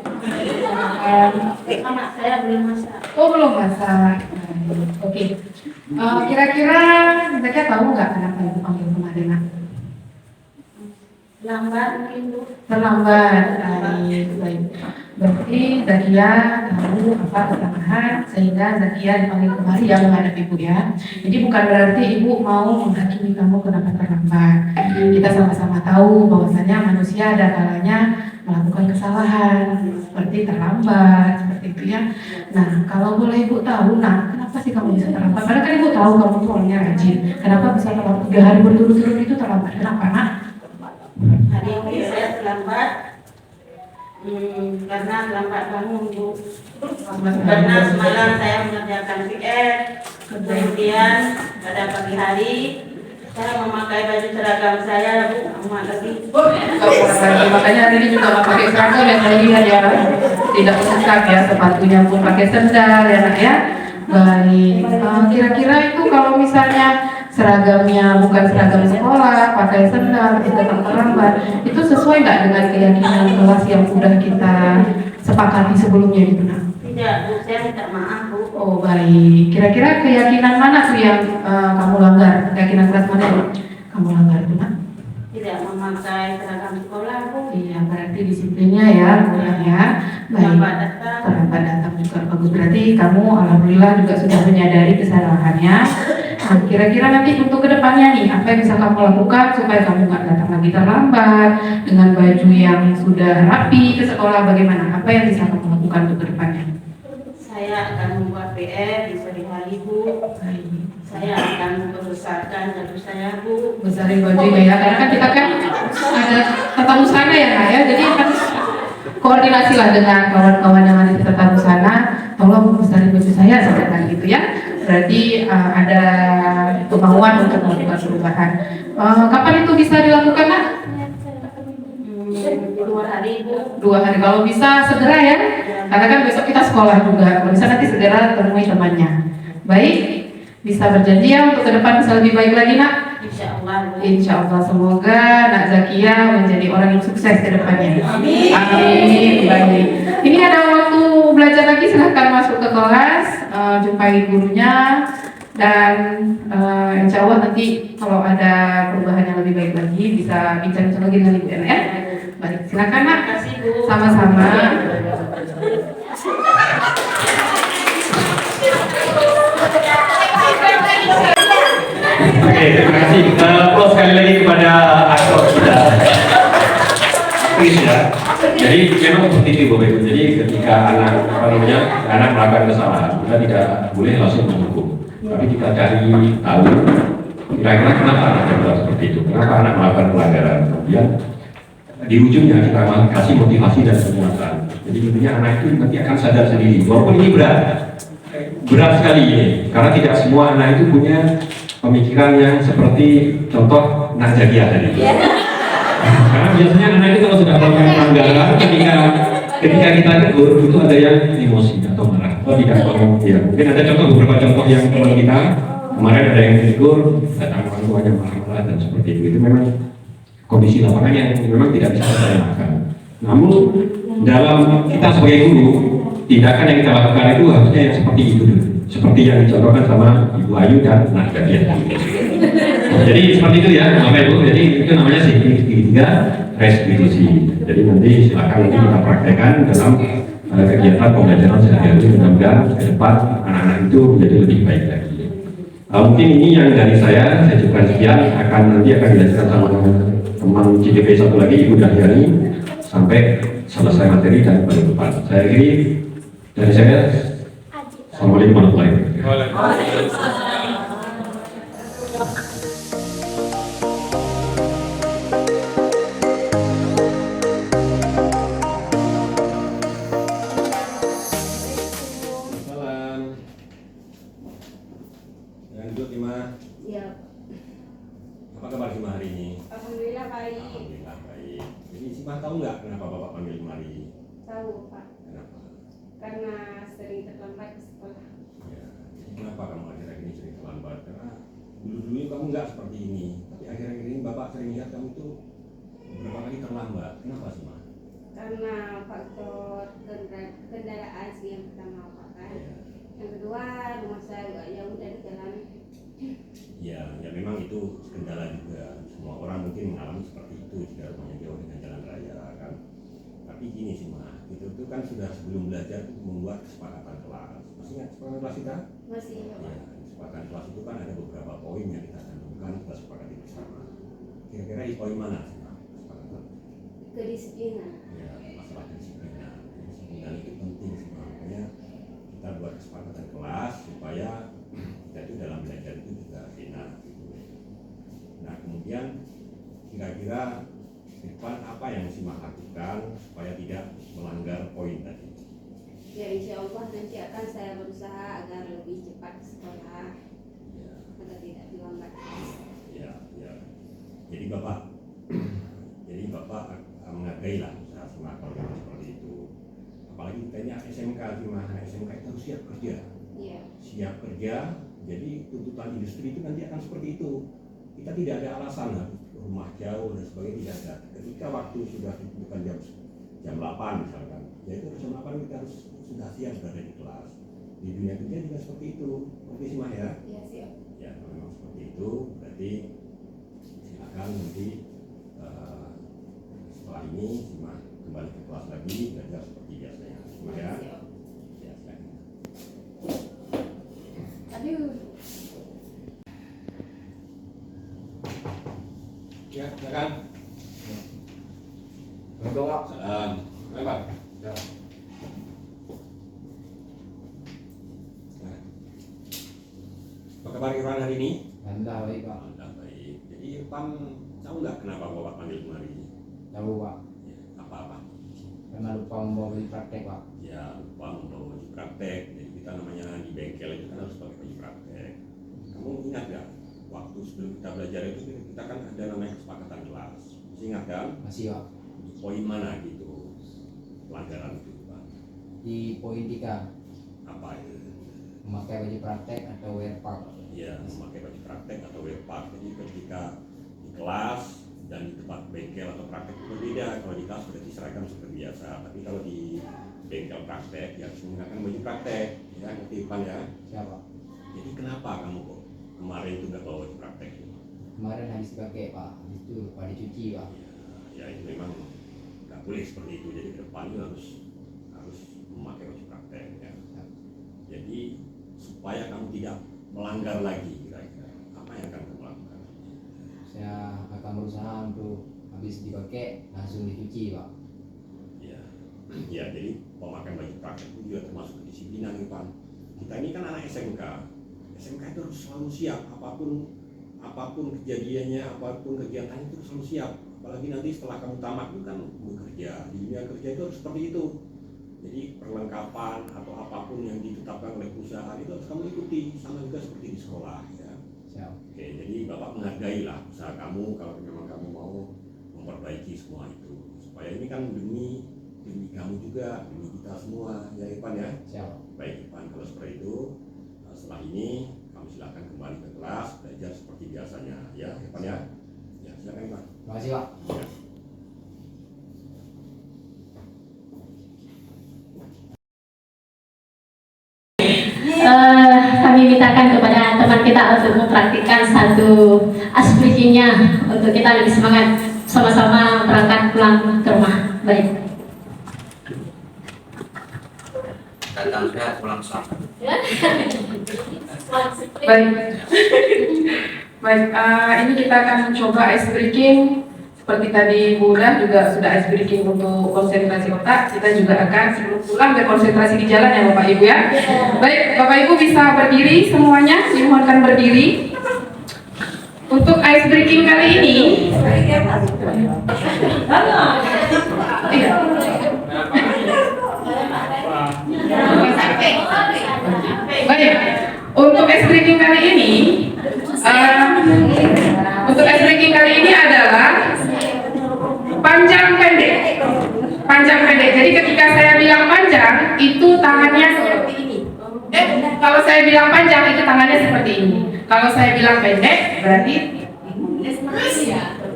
Anak saya belum masak. Oh, belum masak. Oke. Kira-kira Zakia tahu nggak kenapa Ibu panggil kemarin, Nak? Lambat mungkin, Bu. Terlambat. Baik. Berarti Zakia tahu apa kesalahan sehingga Zakia dipanggil kemari ya menghadap Ibu ya. Jadi bukan berarti Ibu mau menghakimi kamu kenapa terlambat. Kita sama-sama tahu bahwasanya manusia ada kalanya melakukan kesalahan seperti terlambat seperti itu ya. Nah kalau boleh Ibu tahu, nah kenapa sih kamu bisa terlambat? Padahal kan Ibu tahu kamu tuh orangnya rajin. Kenapa bisa terlambat 3 hari berturut-turut itu terlambat? Kenapa, Nak? Hari ini saya terlambat karena terlambat bangun, Bu. Karena semalam saya mengerjakan PR, kemudian pada pagi hari saya memakai baju seragam saya, Bu. Makanya hari ini juga nggak pakai seragam ya, saya lihat ya, tidak sesak ya, sepatunya pun pakai sendal ya, Nak ya. Baik, kira-kira itu kalau misalnya seragamnya bukan seragam sekolah, pakai sendal, datang terlambat, itu sesuai nggak dengan keyakinan kelas yang sudah kita sepakati sebelumnya gitu, Nak? Tidak, Bu, saya minta maaf, Bu. Oh baik, kira-kira keyakinan mana tuh yang kamu langgar? Keyakinan kelas mana yang kamu langgar tuh, Nak? Tidak memakai seragam sekolah, Bu. Iya, berarti disiplinnya ya, kurang ya. Baik, terlambat datang juga bagus. Berarti kamu alhamdulillah juga sudah menyadari kesalahannya. Nah, kira-kira nanti untuk kedepannya nih, apa yang bisa kamu lakukan supaya kamu nggak datang lagi terlambat dengan baju yang sudah rapi ke sekolah? Bagaimana? Apa yang bisa kamu lakukan untuk kedepannya? Saya akan membuat PR di sore hari, Bu. Saya akan membesarkan baju saya, Bu. Besarin bajunya ya, karena kan kita kan ada tata busana ya, Kak ya. Jadi harus koordinasi lah dengan kawan-kawan yang ada di tata busana. Tolong besarin baju saya seperti gitu ya. Berarti ada kemauan untuk melakukan perubahan. Kapan itu bisa dilakukan, Nak? 2 hari, Bu. 2 hari, kalau bisa segera ya. Karena kan besok kita sekolah juga. Kalau bisa nanti segera temui temannya. Baik, bisa berjanji ya untuk ke depan bisa lebih baik lagi, Nak? Insya Allah, Bu. Insya Allah, semoga Nak Zakia menjadi orang yang sukses ke depannya. Amin. Amin. Baik. Ini ada waktu belajar lagi, silahkan masuk ke kelas, jumpai gurunya, dan insya Allah nanti kalau ada perubahan yang lebih baik lagi bisa bincang-bincang lagi dengan Ibu ya. Baik, silakan, Nak. Sama-sama. Oke, terima kasih. Sekali lagi kepada aktor kita. Please ya. Jadi memang seperti itu Bapak Ibu. Jadi ketika anak melakukan kesalahan, kita tidak boleh langsung menghukum, tapi kita cari tahu kira-kira kenapa anak berbuat seperti itu, kenapa anak melakukan pelanggaran. Kemudian di ujungnya kita kasih motivasi dan penguatan. Jadi intinya anak itu nanti akan sadar sendiri, walaupun ini berat sekali ini, karena tidak semua anak itu punya pemikiran yang seperti contoh Najariah tadi. Karena biasanya anak itu kalau sudah melakukan pelanggaran, ketika kita tegur itu ada yang emosi atau marah atau tidak mau. Ya, mungkin ada beberapa contoh yang teman kita kemarin ada yang tegur, datang orang tuanya marah-marah dan seperti itu. Itu memang kondisi lapangan yang memang tidak bisa kita lakukan. Namun dalam kita sebagai guru, tindakan yang kita lakukan itu harusnya yang seperti itu dulu, seperti yang dicontohkan sama Ibu Ayu dan Nadia. Jadi seperti itu ya Bapak Ibu. Jadi itu namanya segitiga restitusi. Jadi nanti silakan nanti kita praktekkan dalam kegiatan pembelajaran sehari-hari. Mudah-mudahan ke depan anak-anak itu menjadi lebih baik lagi. Mungkin ini yang dari saya cukupkan sekian. Nanti akan dijelaskan sama teman CDP satu lagi Ibu Dahyani sampai selesai materi dan penutupan. Saya akhiri dari saya. Assalamualaikum warahmatullahi wabarakatuh. Apa kabar Sima hari ini? Alhamdulillah baik. Alhamdulillah baik. Jadi Sima tahu nggak kenapa Bapak panggil kemari? Tahu Pak. Kenapa? Karena sering terlambat ke sekolah. Ya, jadi kenapa kamu akhir-akhir ini sering terlambat? Karena dulu kamu nggak seperti ini, tapi akhir-akhir ini Bapak sering lihat kamu tuh beberapa kali terlambat. Kenapa Sima? Karena faktor kendaraan sih yang pertama Pak kan. Ya. Yang kedua rumah saya nggak jauh dari jalan. Ya memang itu kendala juga. Semua orang mungkin mengalami seperti itu jika rumahnya jauh dengan jalan raya kan. Tapi gini sih mah, itu tuh kan sudah sebelum belajar itu membuat kesepakatan kelas. Masih ingat kesepakatan kelas kita? Masih ya Pak. Ya, kesepakatan kelas itu kan ada beberapa poin yang kita cantumkan, kita sepakati bersama. Kira-kira di poin mana sih mah kesepakatan? Kedisiplinan. Ya, masalah kedisiplinan. Kedisiplinan itu penting sih mah. Makanya kita buat kesepakatan kelas supaya kita itu dalam belajar itu juga enak gitu. Nah kemudian kira-kira ke depan apa yang mesti lakukan supaya tidak melanggar poin tadi? Ya insya Allah nanti akan saya berusaha agar lebih cepat ke sekolah agar tidak terlambat. Ya. Jadi Bapak menghargai lah usaha Sima kalau seperti itu. Apalagi kita ini SMK SMK itu harus siap kerja. Iya. Siap kerja, jadi tuntutan industri itu nanti akan seperti itu. Kita tidak ada alasan rumah jauh dan sebagainya, tidak ada. Ketika waktu sudah ditentukan jam 8 misalkan, ya itu jam 8 kita harus sudah siap berada di kelas. Di dunia kerja juga seperti itu. Oke Sima ya? Iya siap. Ya memang seperti itu. Berarti silakan nanti setelah ini Sima kembali ke kelas lagi belajar seperti biasanya. Sima ya? Ya silakan. Ya, silakan. Salam. Lewat. Ya. Apa kabar Irfan hari ini? Alhamdulillah baik Pak. Alhamdulillah baik. Jadi Irfan tahu nggak kenapa Bapak panggil kemari? Tahu Pak. Ya, apa-apa? Karena lupa membawa baju praktek Pak. Ya, lupa membawa baju praktek. Jadi kita namanya di bengkel itu kan harus pakai baju praktek. Kamu ingat nggak? Waktu sebelum kita belajar itu kita kan ada namanya kesepakatan kelas. Masih ingat kan? Masih Pak. Poin mana gitu pelanggaran itu Pak? Di poin 3. Apa itu? Memakai baju praktek atau wear park. Ya, memakai baju praktek atau wear park. Jadi ketika di kelas dan di tempat bengkel atau praktek itu berbeda. Kalau di kelas berarti seragam seperti biasa. Tapi kalau di bengkel praktek ya harus menggunakan baju praktek. Ya, ngerti Pak ya? Siapa? Jadi kenapa kamu kok kemarin itu nggak bawa baju praktek? Kemarin habis dipakai Pak. Habis itu pada dicuci Pak. Ya itu memang nggak boleh seperti itu. Jadi ke depan itu harus memakai baju praktek ya. Jadi supaya kamu tidak melanggar lagi kira-kira apa yang akan kamu lakukan? Saya akan berusaha untuk habis dipakai langsung dicuci Pak. Ya, Ya, jadi pemakaian baju praktek itu juga termasuk kedisiplinan nih Pak. Kita ini kan anak SMK. SMK itu harus selalu siap apapun kejadiannya, apapun kegiatannya itu harus selalu siap. Apalagi nanti setelah kamu tamat itu kan bekerja. Di dunia kerja itu harus seperti itu. Jadi perlengkapan atau apapun yang ditetapkan oleh perusahaan itu harus kamu ikuti, sama juga seperti di sekolah ya. Oke, jadi Bapak menghargailah usaha kamu kalau memang kamu mau memperbaiki semua itu. Supaya ini kan demi kamu juga, demi kita semua ya Ipan ya. Baik Ipan, kalau seperti itu setelah ini kamu silakan kembali ke kelas belajar seperti biasanya ya Ipan ya. Ya silakan Ipan. Terima kasih Pak. Ya. Kami mintakan kepada teman kita untuk mempraktikkan satu asprikinya untuk kita lebih semangat sama-sama berangkat pulang ke rumah. Baik. Datang sehat, pulang selamat. Baik. Baik, ini kita akan mencoba ice breaking. Seperti tadi Bu Udah juga sudah ice breaking untuk konsentrasi otak. Kita juga akan sebelum pulang berkonsentrasi di jalan ya Bapak Ibu ya. Baik, Bapak Ibu bisa berdiri semuanya, dimohonkan berdiri. Untuk ice breaking kali ini, baik, untuk ice breaking kali ini, adalah panjang pendek. Panjang pendek. Jadi ketika saya bilang panjang, itu tangannya seperti ini. Kalau saya bilang panjang, itu tangannya seperti ini. Kalau saya bilang pendek, berarti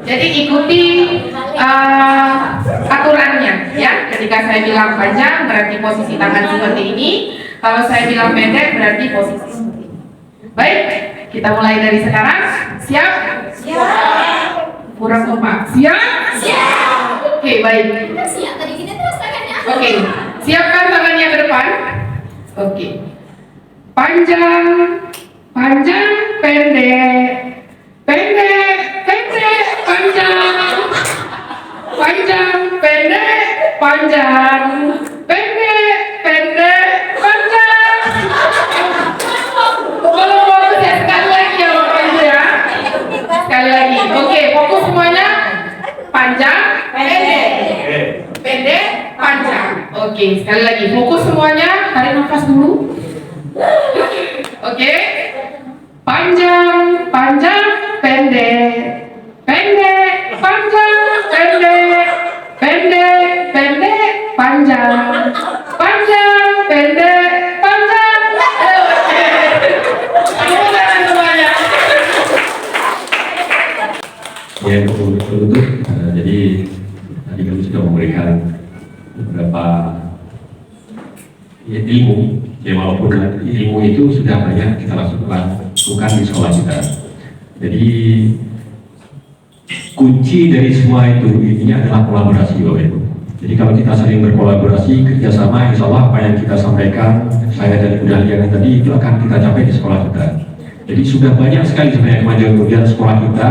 jadi ikuti aturannya ya. Ketika saya bilang panjang, berarti posisi tangan seperti ini. Kalau saya bilang pendek, berarti posisi seperti ini. Baik, kita mulai dari sekarang. Siap? Siap. Kurang kompak. Siap? Siap. Oke, baik. Siap, tadi kita terus tangannya. Oke, siapkan tangannya ke depan. Oke. Panjang, panjang, pendek, pendek, pendek, panjang, panjang, pendek, panjang, pendek, pendek, panjang. Tolong fokus ya, sekali lagi ya Bapak Ibu ya. Sekali lagi. Oke, fokus semuanya. Panjang, pendek, pendek, panjang. Oke, sekali lagi. Fokus semuanya. Tarik nafas dulu. Oke. Panjang, panjang, pendek, pendek, panjang, pendek, pendek, pendek, panjang, panjang, pendek, panjang. Semuanya. Ya, betul. Jadi tadi kami sudah memberikan beberapa ilmu. Ya, walaupun ilmu itu sudah banyak kita lakukan di sekolah kita. Jadi kunci dari semua itu ini adalah kolaborasi Bapak Ibu. Jadi kalau kita saling berkolaborasi, kerjasama, insya Allah apa yang kita sampaikan, saya dan Bu Dahlia tadi itu akan kita capai di sekolah kita. Jadi sudah banyak sekali sebenarnya kemajuan sekolah kita,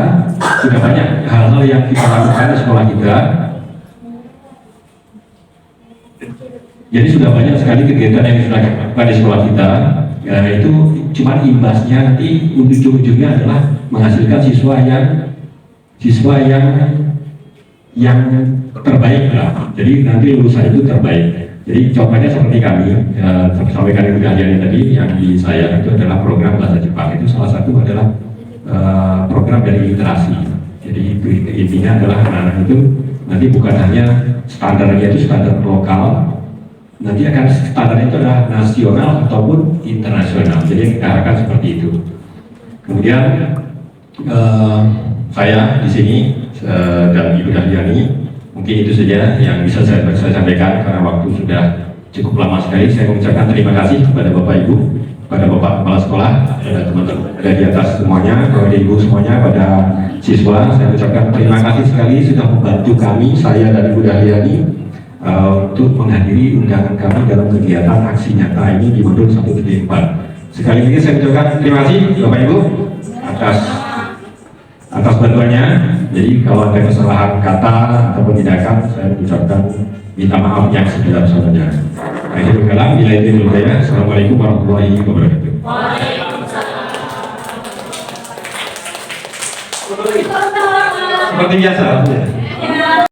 sudah banyak hal-hal yang kita lakukan di sekolah kita. Jadi sudah banyak sekali kegiatan yang sudah kita lakukan di sekolah kita. Ya, itu cuma imbasnya nanti ujung-ujungnya adalah menghasilkan siswa yang terbaik lah. Jadi nanti lulusan itu terbaik. Jadi contohnya seperti kami sampaikan itu kalian tadi yang di saya itu adalah program bahasa Jepang. Itu salah satu adalah program dari literasi. Jadi itu intinya adalah anak-anak itu nanti bukan hanya standarnya itu standar lokal, nanti akan standarnya itu adalah nasional ataupun internasional. Jadi kita harapkan seperti itu. Kemudian saya di sini dan Ibu Dahliani, mungkin itu saja yang bisa saya sampaikan karena waktu sudah cukup lama sekali. Saya mengucapkan terima kasih kepada Bapak Ibu, kepada Bapak Kepala Sekolah, kepada teman-teman ada di atas semuanya, kepada Ibu semuanya, pada siswa. Saya ucapkan terima kasih sekali sudah membantu kami, saya dan Ibu Dahliani untuk menghadiri undangan kami dalam kegiatan aksi nyata ini di modul 1-4. Sekali lagi saya ucapkan terima kasih Bapak Ibu atas bantuannya. Jadi kalau ada kesalahan kata ataupun tindakan, saya ucapkan minta maaf yang sebesar-besarnya. Akhirul kalam, bila itu dulu ya. Assalamualaikum warahmatullahi wabarakatuh. Seperti biasa. Ya.